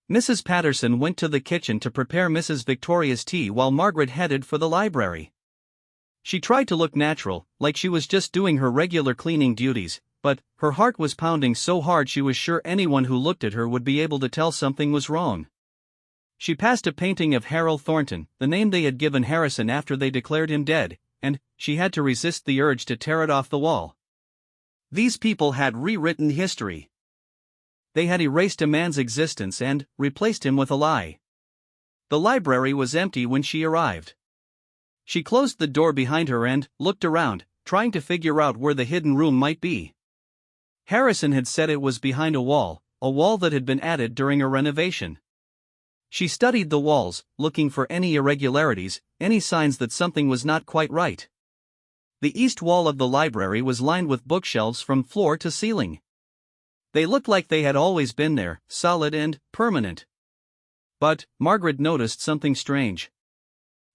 Mrs. Patterson went to the kitchen to prepare Mrs. Victoria's tea while Margaret headed for the library. She tried to look natural, like she was just doing her regular cleaning duties, but her heart was pounding so hard she was sure anyone who looked at her would be able to tell something was wrong. She passed a painting of Harold Thornton, the name they had given Harrison after they declared him dead, and she had to resist the urge to tear it off the wall. These people had rewritten history. They had erased a man's existence and replaced him with a lie. The library was empty when she arrived. She closed the door behind her and looked around, trying to figure out where the hidden room might be. Harrison had said it was behind a wall that had been added during a renovation. She studied the walls, looking for any irregularities, any signs that something was not quite right. The east wall of the library was lined with bookshelves from floor to ceiling. They looked like they had always been there, solid and permanent. But Margaret noticed something strange.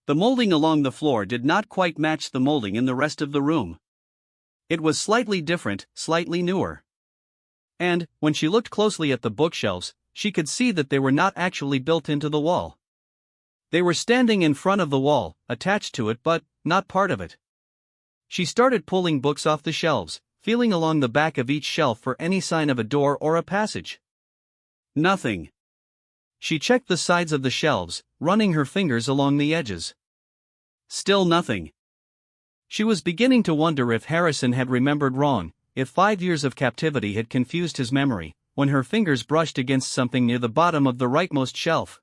The molding along the floor did not quite match the molding in the rest of the room. It was slightly different, slightly newer. And, when she looked closely at the bookshelves, she could see that they were not actually built into the wall. They were standing in front of the wall, attached to it but not part of it. She started pulling books off the shelves, feeling along the back of each shelf for any sign of a door or a passage. Nothing. She checked the sides of the shelves, running her fingers along the edges. Still nothing. She was beginning to wonder if Harrison had remembered wrong, if 5 years of captivity had confused his memory, when her fingers brushed against something near the bottom of the rightmost shelf.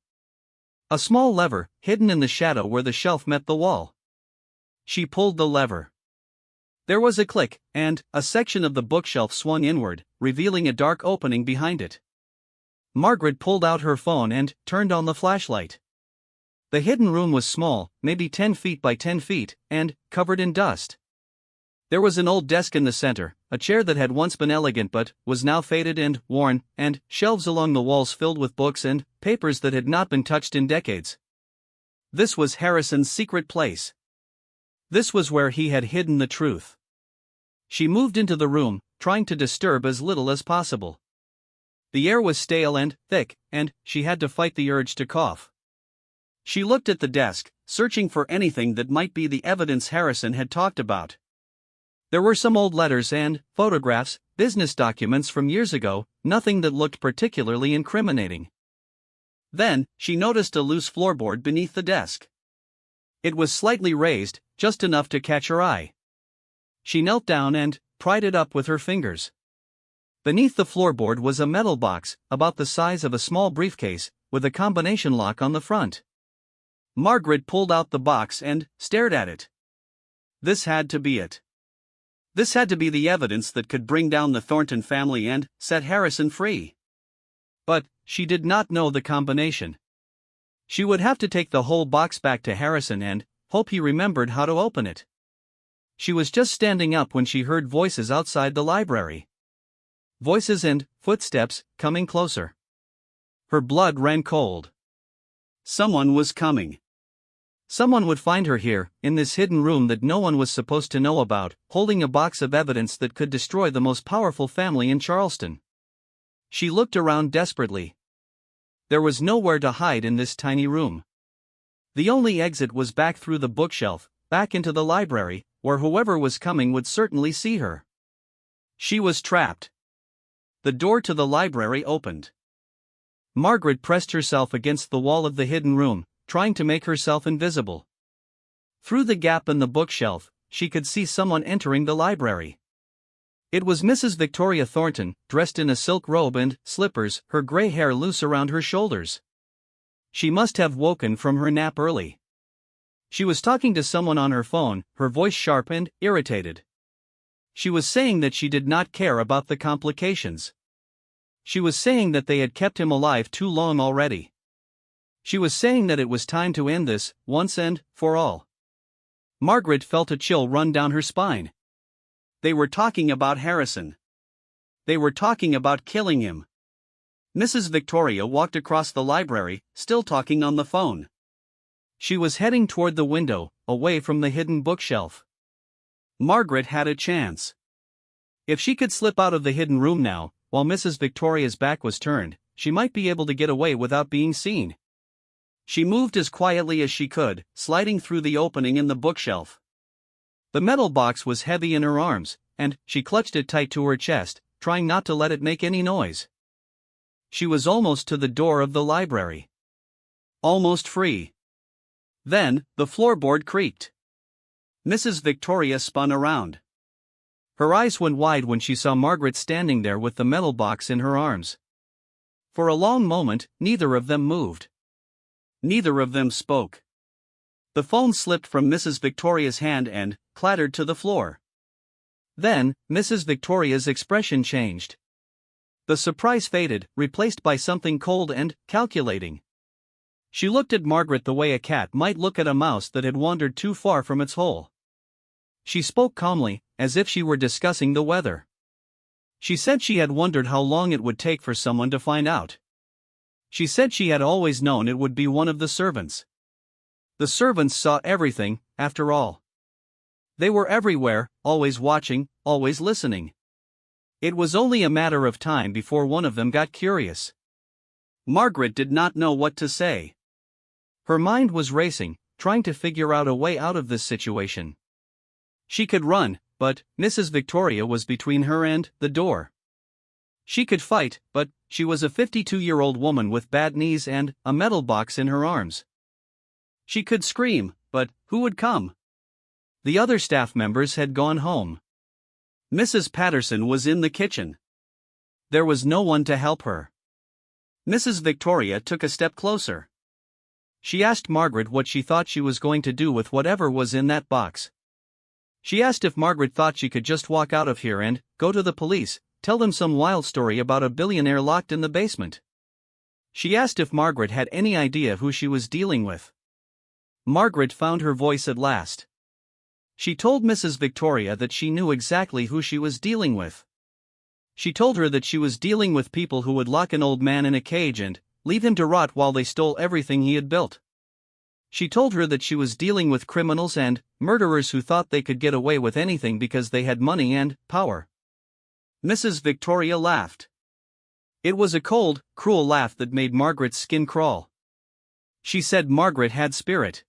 A small lever, hidden in the shadow where the shelf met the wall. She pulled the lever. There was a click, and a section of the bookshelf swung inward, revealing a dark opening behind it. Margaret pulled out her phone and turned on the flashlight. The hidden room was small, maybe 10 feet by 10 feet, and covered in dust. There was an old desk in the center, a chair that had once been elegant but was now faded and worn, and shelves along the walls filled with books and papers that had not been touched in decades. This was Harrison's secret place. This was where he had hidden the truth. She moved into the room, trying to disturb as little as possible. The air was stale and thick, and she had to fight the urge to cough. She looked at the desk, searching for anything that might be the evidence Harrison had talked about. There were some old letters and photographs, business documents from years ago, nothing that looked particularly incriminating. Then, she noticed a loose floorboard beneath the desk. It was slightly raised, just enough to catch her eye. She knelt down and pried it up with her fingers. Beneath the floorboard was a metal box, about the size of a small briefcase, with a combination lock on the front. Margaret pulled out the box and stared at it. This had to be it. This had to be the evidence that could bring down the Thornton family and set Harrison free. But she did not know the combination. She would have to take the whole box back to Harrison and hope he remembered how to open it. She was just standing up when she heard voices outside the library. Voices and footsteps coming closer. Her blood ran cold. Someone was coming. Someone would find her here, in this hidden room that no one was supposed to know about, holding a box of evidence that could destroy the most powerful family in Charleston. She looked around desperately. There was nowhere to hide in this tiny room. The only exit was back through the bookshelf, back into the library, where whoever was coming would certainly see her. She was trapped. The door to the library opened. Margaret pressed herself against the wall of the hidden room, trying to make herself invisible. Through the gap in the bookshelf, she could see someone entering the library. It was Mrs. Victoria Thornton, dressed in a silk robe and slippers, her gray hair loose around her shoulders. She must have woken from her nap early. She was talking to someone on her phone, her voice sharp and irritated. She was saying that she did not care about the complications. She was saying that they had kept him alive too long already. She was saying that it was time to end this, once and for all. Margaret felt a chill run down her spine. They were talking about Harrison. They were talking about killing him. Mrs. Victoria walked across the library, still talking on the phone. She was heading toward the window, away from the hidden bookshelf. Margaret had a chance. If she could slip out of the hidden room now, while Mrs. Victoria's back was turned, she might be able to get away without being seen. She moved as quietly as she could, sliding through the opening in the bookshelf. The metal box was heavy in her arms, and she clutched it tight to her chest, trying not to let it make any noise. She was almost to the door of the library. Almost free. Then, the floorboard creaked. Mrs. Victoria spun around. Her eyes went wide when she saw Margaret standing there with the metal box in her arms. For a long moment, neither of them moved. Neither of them spoke. The phone slipped from Mrs. Victoria's hand and clattered to the floor. Then, Mrs. Victoria's expression changed. The surprise faded, replaced by something cold and calculating. She looked at Margaret the way a cat might look at a mouse that had wandered too far from its hole. She spoke calmly, as if she were discussing the weather. She said she had wondered how long it would take for someone to find out. She said she had always known it would be one of the servants. The servants saw everything, after all. They were everywhere, always watching, always listening. It was only a matter of time before one of them got curious. Margaret did not know what to say. Her mind was racing, trying to figure out a way out of this situation. She could run, but Mrs. Victoria was between her and the door. She could fight, but she was a 52-year-old woman with bad knees and a metal box in her arms. She could scream, but who would come? The other staff members had gone home. Mrs. Patterson was in the kitchen. There was no one to help her. Mrs. Victoria took a step closer. She asked Margaret what she thought she was going to do with whatever was in that box. She asked if Margaret thought she could just walk out of here and go to the police, tell them some wild story about a billionaire locked in the basement. She asked if Margaret had any idea who she was dealing with. Margaret found her voice at last. She told Mrs. Victoria that she knew exactly who she was dealing with. She told her that she was dealing with people who would lock an old man in a cage and leave him to rot while they stole everything he had built. She told her that she was dealing with criminals and murderers who thought they could get away with anything because they had money and power. Mrs. Victoria laughed. It was a cold, cruel laugh that made Margaret's skin crawl. She said Margaret had spirit.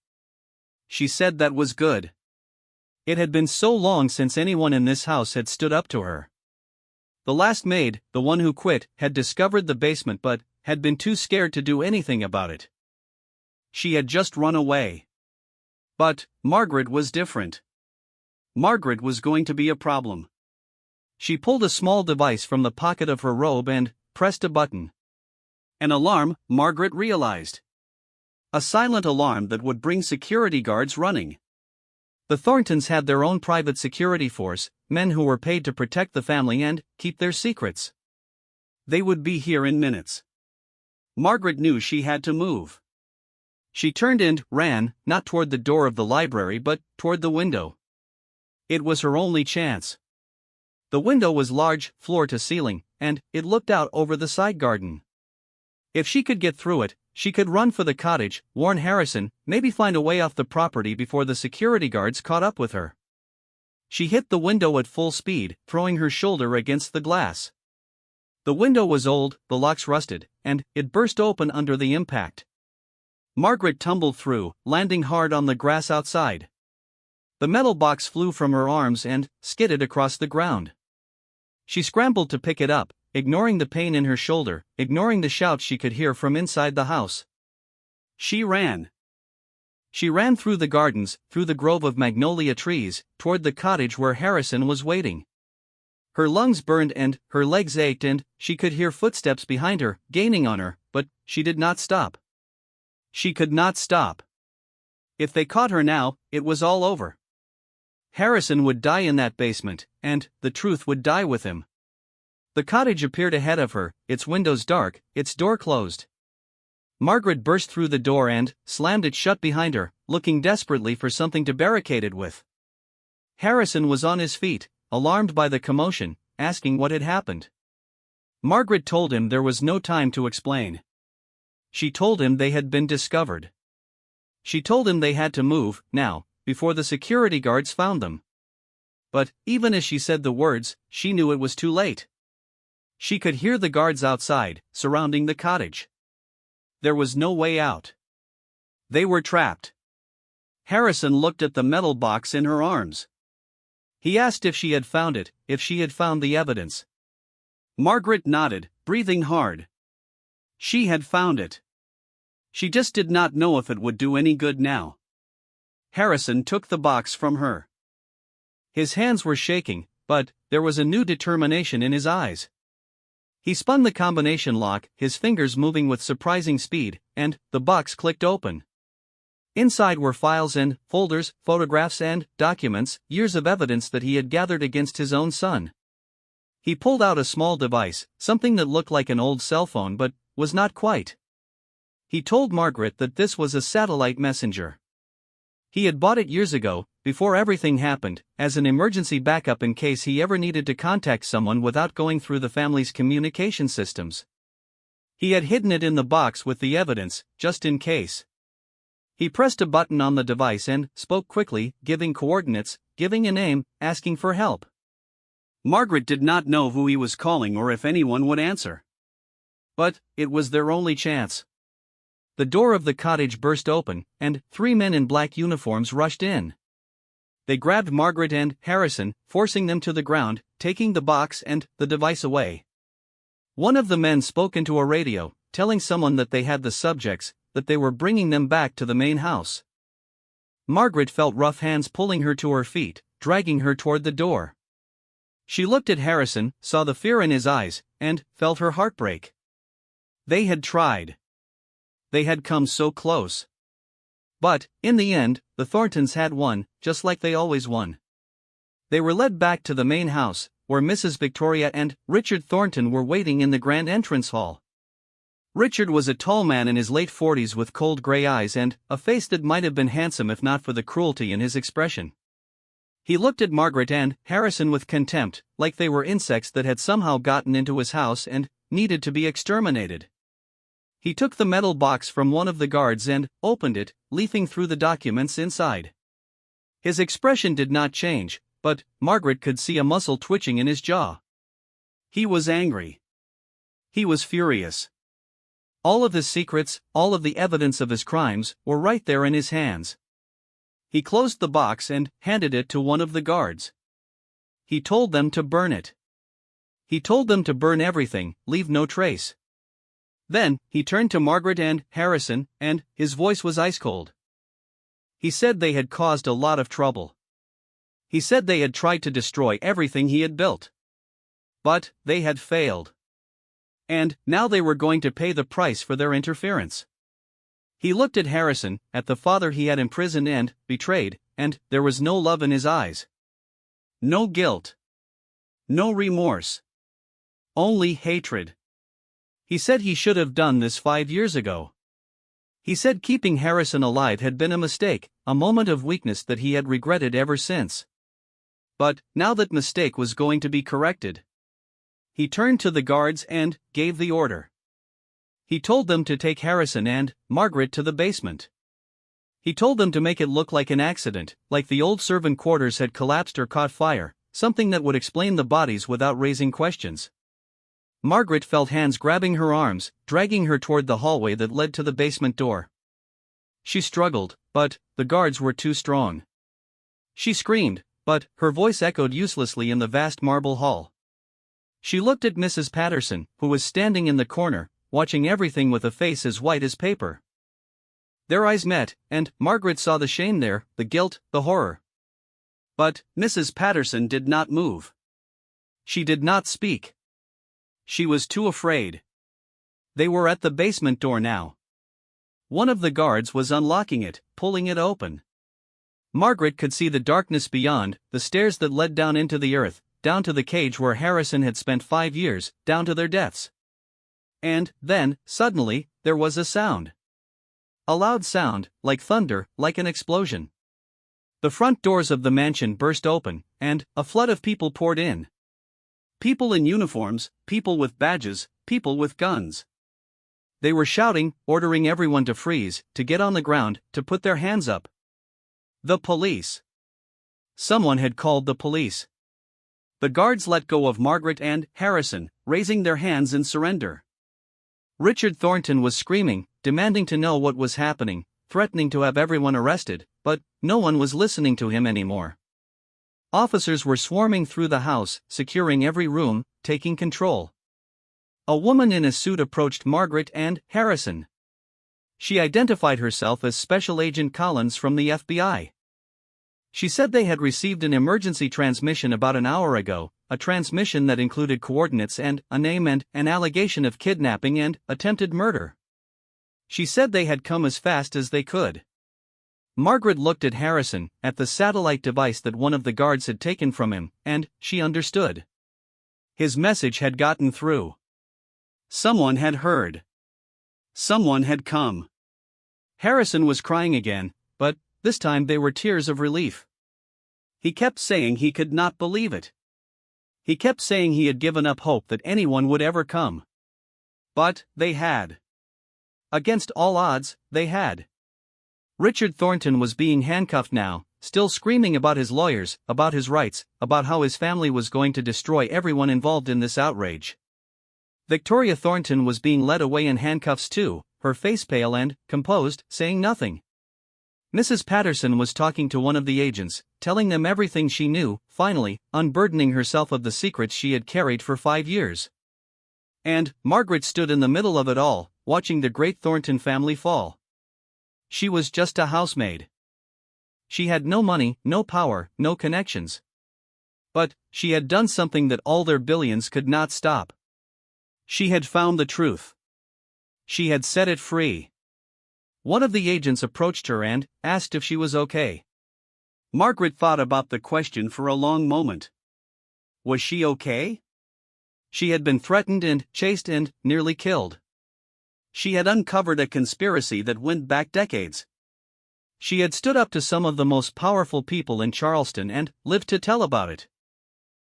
She said that was good. It had been so long since anyone in this house had stood up to her. The last maid, the one who quit, had discovered the basement but had been too scared to do anything about it. She had just run away. But Margaret was different. Margaret was going to be a problem. She pulled a small device from the pocket of her robe and pressed a button. An alarm, Margaret realized. A silent alarm that would bring security guards running. The Thorntons had their own private security force, men who were paid to protect the family and keep their secrets. They would be here in minutes. Margaret knew she had to move. She turned and ran, not toward the door of the library but toward the window. It was her only chance. The window was large, floor to ceiling, and it looked out over the side garden. If she could get through it, she could run for the cottage, warn Harrison, maybe find a way off the property before the security guards caught up with her. She hit the window at full speed, throwing her shoulder against the glass. The window was old, the locks rusted, and it burst open under the impact. Margaret tumbled through, landing hard on the grass outside. The metal box flew from her arms and skidded across the ground. She scrambled to pick it up, ignoring the pain in her shoulder, ignoring the shouts she could hear from inside the house. She ran. She ran through the gardens, through the grove of magnolia trees, toward the cottage where Harrison was waiting. Her lungs burned and her legs ached and she could hear footsteps behind her, gaining on her, but she did not stop. She could not stop. If they caught her now, it was all over. Harrison would die in that basement, and the truth would die with him. The cottage appeared ahead of her, its windows dark, its door closed. Margaret burst through the door and slammed it shut behind her, looking desperately for something to barricade it with. Harrison was on his feet, alarmed by the commotion, asking what had happened. Margaret told him there was no time to explain. She told him they had been discovered. She told him they had to move, now, before the security guards found them. But, even as she said the words, she knew it was too late. She could hear the guards outside, surrounding the cottage. There was no way out. They were trapped. Harrison looked at the metal box in her arms. He asked if she had found it, if she had found the evidence. Margaret nodded, breathing hard. She had found it. She just did not know if it would do any good now. Harrison took the box from her. His hands were shaking, but there was a new determination in his eyes. He spun the combination lock, his fingers moving with surprising speed, and the box clicked open. Inside were files and folders, photographs and documents, years of evidence that he had gathered against his own son. He pulled out a small device, something that looked like an old cell phone but was not quite. He told Margaret that this was a satellite messenger. He had bought it years ago, before everything happened, as an emergency backup in case he ever needed to contact someone without going through the family's communication systems. He had hidden it in the box with the evidence, just in case. He pressed a button on the device and spoke quickly, giving coordinates, giving a name, asking for help. Margaret did not know who he was calling or if anyone would answer. But it was their only chance. The door of the cottage burst open, and 3 men in black uniforms rushed in. They grabbed Margaret and Harrison, forcing them to the ground, taking the box and the device away. One of the men spoke into a radio, telling someone that they had the subjects, that they were bringing them back to the main house. Margaret felt rough hands pulling her to her feet, dragging her toward the door. She looked at Harrison, saw the fear in his eyes, and felt her heart break. They had tried. They had come so close. But, in the end, the Thorntons had won, just like they always won. They were led back to the main house, where Mrs. Victoria and Richard Thornton were waiting in the grand entrance hall. Richard was a tall man in his late 40s with cold gray eyes and a face that might have been handsome if not for the cruelty in his expression. He looked at Margaret and Harrison with contempt, like they were insects that had somehow gotten into his house and needed to be exterminated. He took the metal box from one of the guards and opened it, leafing through the documents inside. His expression did not change, but Margaret could see a muscle twitching in his jaw. He was angry. He was furious. All of his secrets, all of the evidence of his crimes, were right there in his hands. He closed the box and handed it to one of the guards. He told them to burn it. He told them to burn everything, leave no trace. Then, he turned to Margaret and Harrison, and his voice was ice cold. He said they had caused a lot of trouble. He said they had tried to destroy everything he had built. But they had failed. And now they were going to pay the price for their interference. He looked at Harrison, at the father he had imprisoned and betrayed, and there was no love in his eyes. No guilt. No remorse. Only hatred. He said he should have done this 5 years ago. He said keeping Harrison alive had been a mistake, a moment of weakness that he had regretted ever since. But, now that mistake was going to be corrected. He turned to the guards and gave the order. He told them to take Harrison and Margaret to the basement. He told them to make it look like an accident, like the old servant quarters had collapsed or caught fire, something that would explain the bodies without raising questions. Margaret felt hands grabbing her arms, dragging her toward the hallway that led to the basement door. She struggled, but the guards were too strong. She screamed, but her voice echoed uselessly in the vast marble hall. She looked at Mrs. Patterson, who was standing in the corner, watching everything with a face as white as paper. Their eyes met, and Margaret saw the shame there, the guilt, the horror. But Mrs. Patterson did not move. She did not speak. She was too afraid. They were at the basement door now. One of the guards was unlocking it, pulling it open. Margaret could see the darkness beyond, the stairs that led down into the earth, down to the cage where Harrison had spent 5 years, down to their deaths. And then, suddenly, there was a sound. A loud sound, like thunder, like an explosion. The front doors of the mansion burst open, and a flood of people poured in. People in uniforms, people with badges, people with guns. They were shouting, ordering everyone to freeze, to get on the ground, to put their hands up. The police. Someone had called the police. The guards let go of Margaret and Harrison, raising their hands in surrender. Richard Thornton was screaming, demanding to know what was happening, threatening to have everyone arrested, but no one was listening to him anymore. Officers were swarming through the house, securing every room, taking control. A woman in a suit approached Margaret and Harrison. She identified herself as Special Agent Collins from the FBI. She said they had received an emergency transmission about an hour ago, a transmission that included coordinates and a name and an allegation of kidnapping and attempted murder. She said they had come as fast as they could. Margaret looked at Harrison, at the satellite device that one of the guards had taken from him, and she understood. His message had gotten through. Someone had heard. Someone had come. Harrison was crying again, but this time they were tears of relief. He kept saying he could not believe it. He kept saying he had given up hope that anyone would ever come. But they had. Against all odds, they had. Richard Thornton was being handcuffed now, still screaming about his lawyers, about his rights, about how his family was going to destroy everyone involved in this outrage. Victoria Thornton was being led away in handcuffs too, her face pale and composed, saying nothing. Mrs. Patterson was talking to one of the agents, telling them everything she knew, finally, unburdening herself of the secrets she had carried for 5 years. And Margaret stood in the middle of it all, watching the great Thornton family fall. She was just a housemaid. She had no money, no power, no connections. But she had done something that all their billions could not stop. She had found the truth. She had set it free. One of the agents approached her and asked if she was okay. Margaret thought about the question for a long moment. Was she okay? She had been threatened and chased and nearly killed. She had uncovered a conspiracy that went back decades. She had stood up to some of the most powerful people in Charleston and lived to tell about it.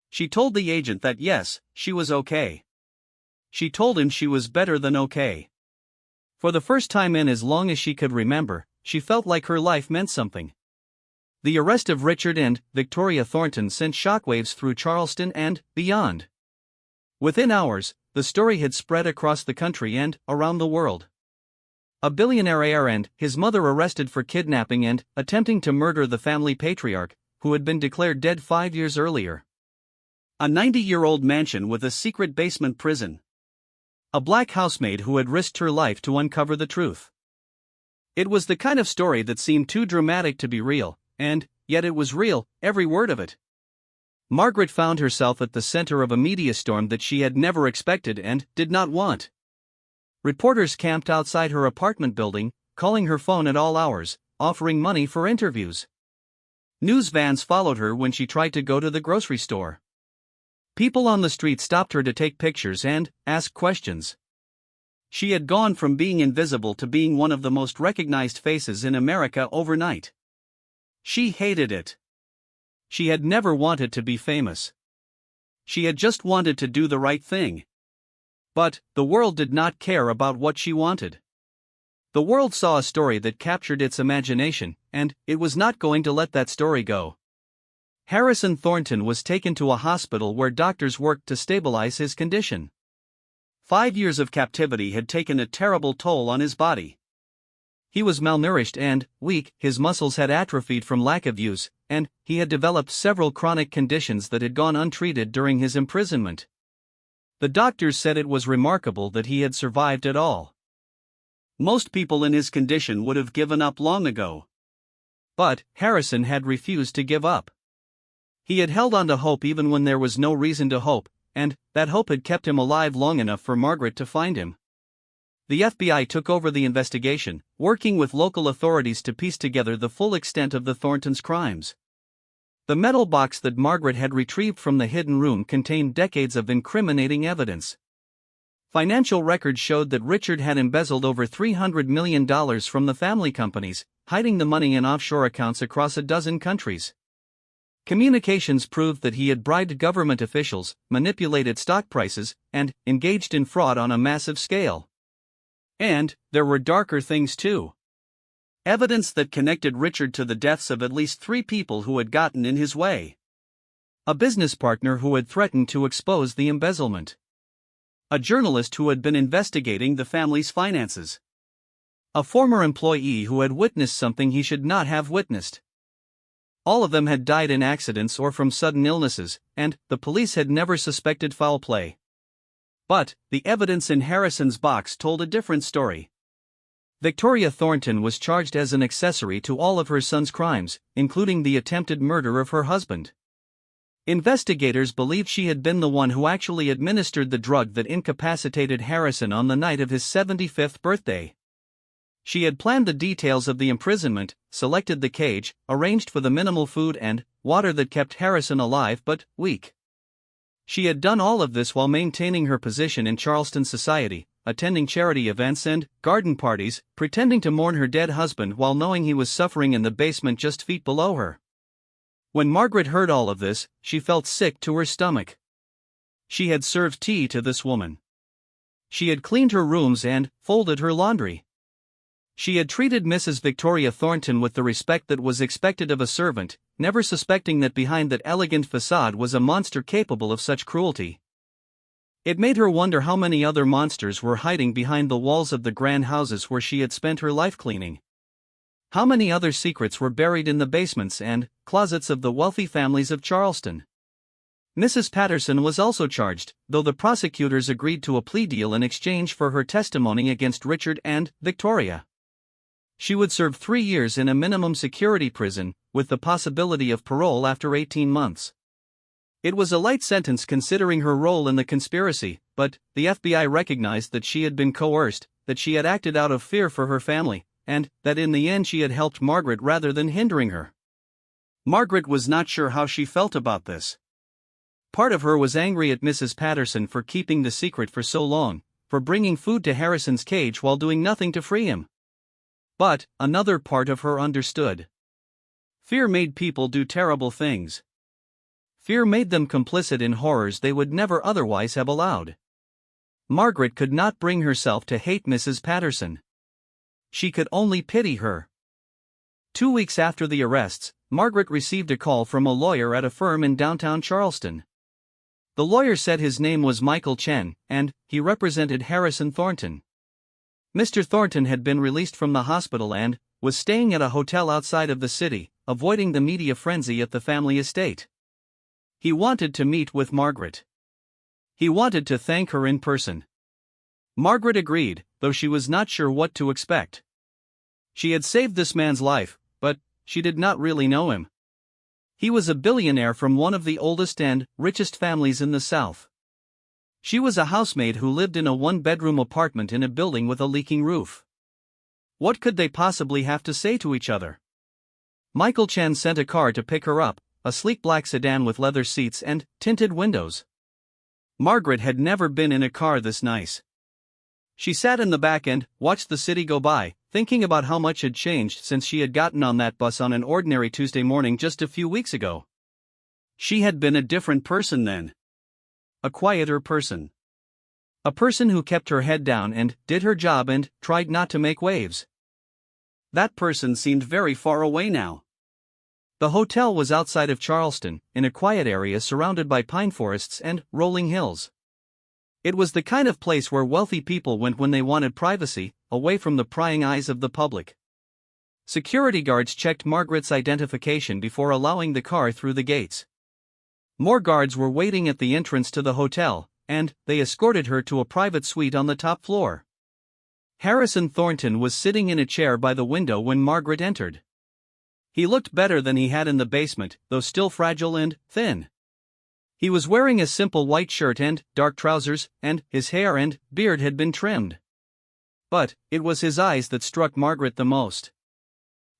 She told the agent that yes, she was okay. She told him she was better than okay. For the first time in as long as she could remember, she felt like her life meant something. The arrest of Richard and Victoria Thornton sent shockwaves through Charleston and beyond. Within hours, the story had spread across the country and around the world. A billionaire heir and his mother arrested for kidnapping and attempting to murder the family patriarch, who had been declared dead 5 years earlier. A 90-year-old mansion with a secret basement prison. A black housemaid who had risked her life to uncover the truth. It was the kind of story that seemed too dramatic to be real, and yet it was real, every word of it. Margaret found herself at the center of a media storm that she had never expected and did not want. Reporters camped outside her apartment building, calling her phone at all hours, offering money for interviews. News vans followed her when she tried to go to the grocery store. People on the street stopped her to take pictures and ask questions. She had gone from being invisible to being one of the most recognized faces in America overnight. She hated it. She had never wanted to be famous. She had just wanted to do the right thing. But the world did not care about what she wanted. The world saw a story that captured its imagination, and it was not going to let that story go. Harrison Thornton was taken to a hospital where doctors worked to stabilize his condition. 5 years of captivity had taken a terrible toll on his body. He was malnourished and weak, his muscles had atrophied from lack of use, and he had developed several chronic conditions that had gone untreated during his imprisonment. The doctors said it was remarkable that he had survived at all. Most people in his condition would have given up long ago. But Harrison had refused to give up. He had held on to hope even when there was no reason to hope, and that hope had kept him alive long enough for Margaret to find him. The FBI took over the investigation, working with local authorities to piece together the full extent of the Thorntons' crimes. The metal box that Margaret had retrieved from the hidden room contained decades of incriminating evidence. Financial records showed that Richard had embezzled over $300 million from the family companies, hiding the money in offshore accounts across a dozen countries. Communications proved that he had bribed government officials, manipulated stock prices, and engaged in fraud on a massive scale. And there were darker things too. Evidence that connected Richard to the deaths of at least 3 people who had gotten in his way. A business partner who had threatened to expose the embezzlement. A journalist who had been investigating the family's finances. A former employee who had witnessed something he should not have witnessed. All of them had died in accidents or from sudden illnesses, and the police had never suspected foul play. But the evidence in Harrison's box told a different story. Victoria Thornton was charged as an accessory to all of her son's crimes, including the attempted murder of her husband. Investigators believed she had been the one who actually administered the drug that incapacitated Harrison on the night of his 75th birthday. She had planned the details of the imprisonment, selected the cage, arranged for the minimal food and water that kept Harrison alive but weak. She had done all of this while maintaining her position in Charleston society, attending charity events and garden parties, pretending to mourn her dead husband while knowing he was suffering in the basement just feet below her. When Margaret heard all of this, she felt sick to her stomach. She had served tea to this woman. She had cleaned her rooms and folded her laundry. She had treated Mrs. Victoria Thornton with the respect that was expected of a servant, never suspecting that behind that elegant facade was a monster capable of such cruelty. It made her wonder how many other monsters were hiding behind the walls of the grand houses where she had spent her life cleaning. How many other secrets were buried in the basements and closets of the wealthy families of Charleston? Mrs. Patterson was also charged, though the prosecutors agreed to a plea deal in exchange for her testimony against Richard and Victoria. She would serve 3 years in a minimum security prison, with the possibility of parole after 18 months. It was a light sentence considering her role in the conspiracy, but the FBI recognized that she had been coerced, that she had acted out of fear for her family, and that in the end she had helped Margaret rather than hindering her. Margaret was not sure how she felt about this. Part of her was angry at Mrs. Patterson for keeping the secret for so long, for bringing food to Harrison's cage while doing nothing to free him. But another part of her understood. Fear made people do terrible things. Fear made them complicit in horrors they would never otherwise have allowed. Margaret could not bring herself to hate Mrs. Patterson. She could only pity her. 2 weeks after the arrests, Margaret received a call from a lawyer at a firm in downtown Charleston. The lawyer said his name was Michael Chen, and he represented Harrison Thornton. Mr. Thornton had been released from the hospital and was staying at a hotel outside of the city, avoiding the media frenzy at the family estate. He wanted to meet with Margaret. He wanted to thank her in person. Margaret agreed, though she was not sure what to expect. She had saved this man's life, but she did not really know him. He was a billionaire from one of the oldest and richest families in the South. She was a housemaid who lived in a one-bedroom apartment in a building with a leaking roof. What could they possibly have to say to each other? Michael Chen sent a car to pick her up, a sleek black sedan with leather seats and tinted windows. Margaret had never been in a car this nice. She sat in the back and watched the city go by, thinking about how much had changed since she had gotten on that bus on an ordinary Tuesday morning just a few weeks ago. She had been a different person then. A quieter person. A person who kept her head down and did her job and tried not to make waves. That person seemed very far away now. The hotel was outside of Charleston, in a quiet area surrounded by pine forests and rolling hills. It was the kind of place where wealthy people went when they wanted privacy, away from the prying eyes of the public. Security guards checked Margaret's identification before allowing the car through the gates. More guards were waiting at the entrance to the hotel, and they escorted her to a private suite on the top floor. Harrison Thornton was sitting in a chair by the window when Margaret entered. He looked better than he had in the basement, though still fragile and thin. He was wearing a simple white shirt and dark trousers, and his hair and beard had been trimmed. But it was his eyes that struck Margaret the most.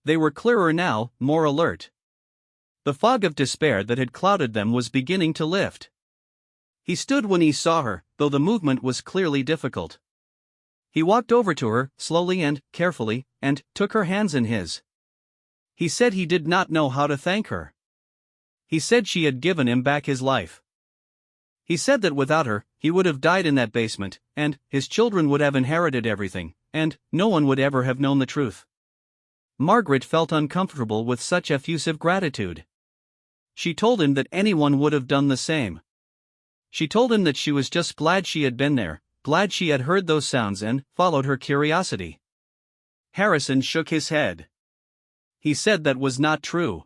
They were clearer now, more alert. The fog of despair that had clouded them was beginning to lift. He stood when he saw her, though the movement was clearly difficult. He walked over to her, slowly and carefully, and took her hands in his. He said he did not know how to thank her. He said she had given him back his life. He said that without her, he would have died in that basement, and his children would have inherited everything, and no one would ever have known the truth. Margaret felt uncomfortable with such effusive gratitude. She told him that anyone would have done the same. She told him that she was just glad she had been there, glad she had heard those sounds and followed her curiosity. Harrison shook his head. He said that was not true.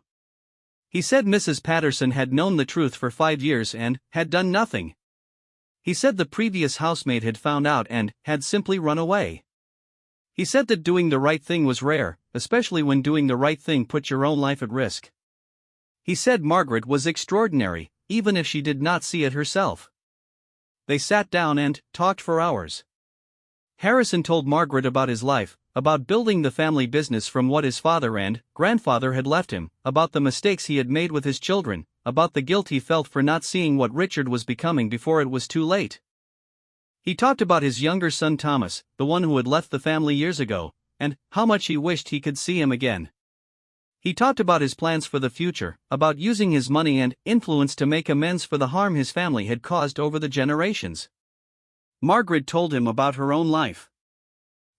He said Mrs. Patterson had known the truth for 5 years and had done nothing. He said the previous housemaid had found out and had simply run away. He said that doing the right thing was rare, especially when doing the right thing put your own life at risk. He said Margaret was extraordinary, even if she did not see it herself. They sat down and talked for hours. Harrison told Margaret about his life, about building the family business from what his father and grandfather had left him, about the mistakes he had made with his children, about the guilt he felt for not seeing what Richard was becoming before it was too late. He talked about his younger son Thomas, the one who had left the family years ago, and how much he wished he could see him again. He talked about his plans for the future, about using his money and influence to make amends for the harm his family had caused over the generations. Margaret told him about her own life.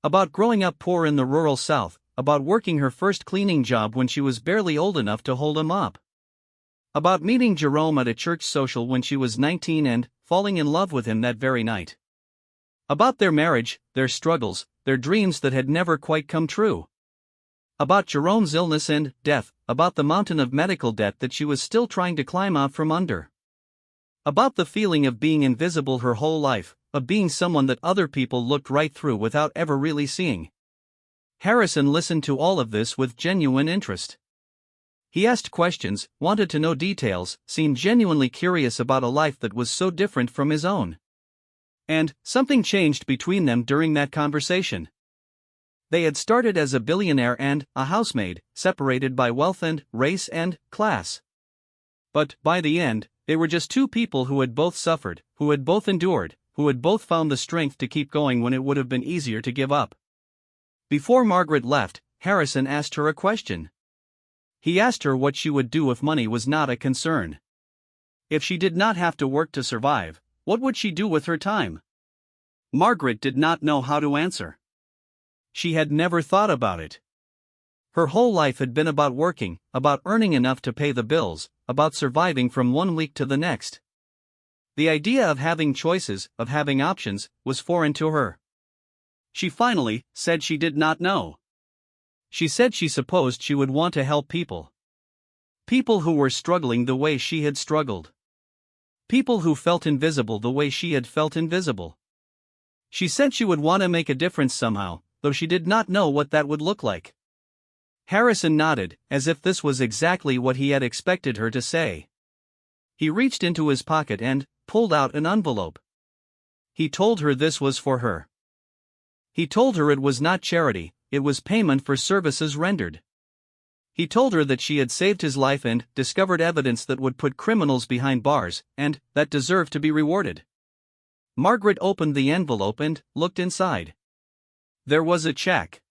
About growing up poor in the rural South, about working her first cleaning job when she was barely old enough to hold a mop. About meeting Jerome at a church social when she was 19 and falling in love with him that very night. About their marriage, their struggles, their dreams that had never quite come true. About Jerome's illness and death, about the mountain of medical debt that she was still trying to climb out from under. About the feeling of being invisible her whole life, of being someone that other people looked right through without ever really seeing. Harrison listened to all of this with genuine interest. He asked questions, wanted to know details, seemed genuinely curious about a life that was so different from his own. And something changed between them during that conversation. They had started as a billionaire and a housemaid, separated by wealth and race and class. But by the end, they were just two people who had both suffered, who had both endured, who had both found the strength to keep going when it would have been easier to give up. Before Margaret left, Harrison asked her a question. He asked her what she would do if money was not a concern. If she did not have to work to survive, what would she do with her time? Margaret did not know how to answer. She had never thought about it. Her whole life had been about working, about earning enough to pay the bills, about surviving from one week to the next. The idea of having choices, of having options, was foreign to her. She finally said she did not know. She said she supposed she would want to help people. People who were struggling the way she had struggled. People who felt invisible the way she had felt invisible. She said she would want to make a difference somehow, though she did not know what that would look like. Harrison nodded, as if this was exactly what he had expected her to say. He reached into his pocket and pulled out an envelope. He told her this was for her. He told her it was not charity, it was payment for services rendered. He told her that she had saved his life and discovered evidence that would put criminals behind bars, and that deserved to be rewarded. Margaret opened the envelope and looked inside. There was a check.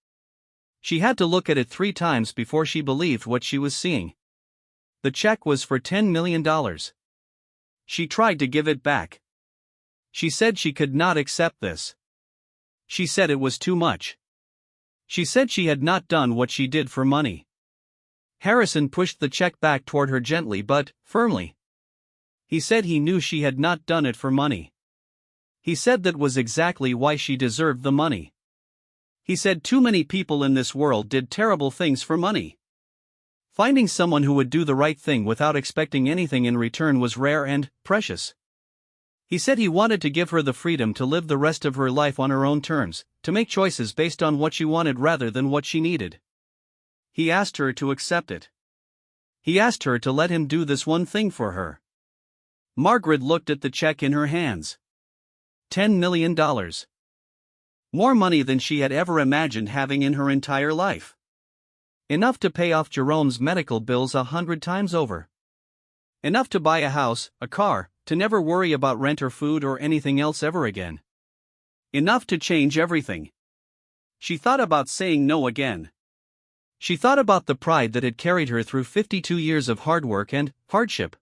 She had to look at it 3 times before she believed what she was seeing. The check was for $10 million. She tried to give it back. She said she could not accept this. She said it was too much. She said she had not done what she did for money. Harrison pushed the check back toward her gently but firmly. He said he knew she had not done it for money. He said that was exactly why she deserved the money. He said too many people in this world did terrible things for money. Finding someone who would do the right thing without expecting anything in return was rare and precious. He said he wanted to give her the freedom to live the rest of her life on her own terms, to make choices based on what she wanted rather than what she needed. He asked her to accept it. He asked her to let him do this one thing for her. Margaret looked at the check in her hands. $10 million. More money than she had ever imagined having in her entire life. Enough to pay off Jerome's medical bills 100 times over. Enough to buy a house, a car, to never worry about rent or food or anything else ever again. Enough to change everything. She thought about saying no again. She thought about the pride that had carried her through 52 years of hard work and hardship.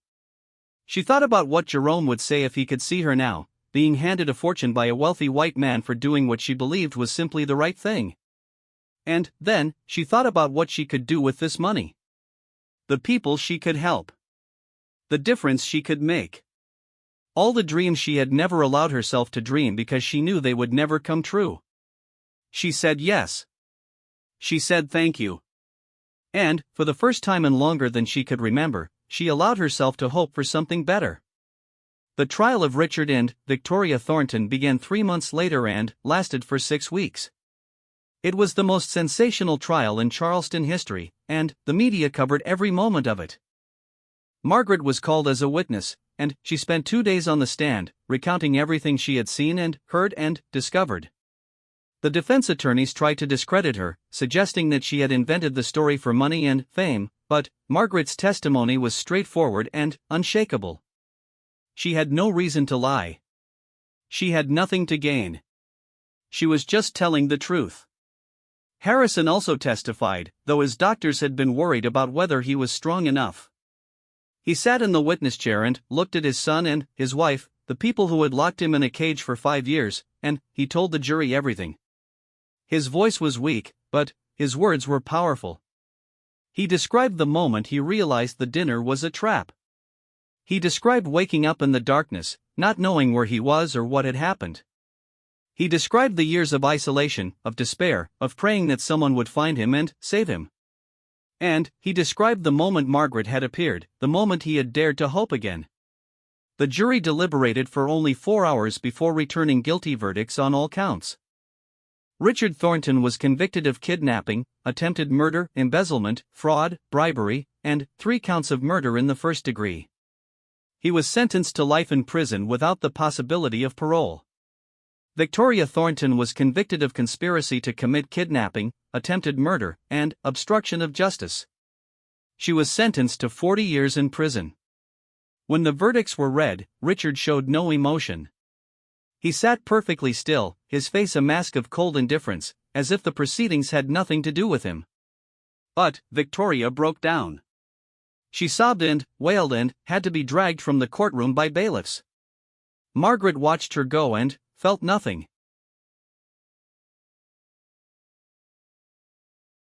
She thought about what Jerome would say if he could see her now, being handed a fortune by a wealthy white man for doing what she believed was simply the right thing. And then, she thought about what she could do with this money. The people she could help. The difference she could make. All the dreams she had never allowed herself to dream because she knew they would never come true. She said yes. She said thank you. And, for the first time in longer than she could remember, she allowed herself to hope for something better. The trial of Richard and Victoria Thornton began 3 months later and lasted for 6 weeks. It was the most sensational trial in Charleston history, and the media covered every moment of it. Margaret was called as a witness, and she spent 2 days on the stand, recounting everything she had seen and heard and discovered. The defense attorneys tried to discredit her, suggesting that she had invented the story for money and fame, but Margaret's testimony was straightforward and unshakable. She had no reason to lie. She had nothing to gain. She was just telling the truth. Harrison also testified, though his doctors had been worried about whether he was strong enough. He sat in the witness chair and looked at his son and his wife, the people who had locked him in a cage for 5 years, and he told the jury everything. His voice was weak, but his words were powerful. He described the moment he realized the dinner was a trap. He described waking up in the darkness, not knowing where he was or what had happened. He described the years of isolation, of despair, of praying that someone would find him and save him. And he described the moment Margaret had appeared, the moment he had dared to hope again. The jury deliberated for only 4 hours before returning guilty verdicts on all counts. Richard Thornton was convicted of kidnapping, attempted murder, embezzlement, fraud, bribery, and 3 counts of murder in the first degree. He was sentenced to life in prison without the possibility of parole. Victoria Thornton was convicted of conspiracy to commit kidnapping, attempted murder, and obstruction of justice. She was sentenced to 40 years in prison. When the verdicts were read, Richard showed no emotion. He sat perfectly still, his face a mask of cold indifference, as if the proceedings had nothing to do with him. But Victoria broke down. She sobbed and wailed and had to be dragged from the courtroom by bailiffs. Margaret watched her go and felt nothing.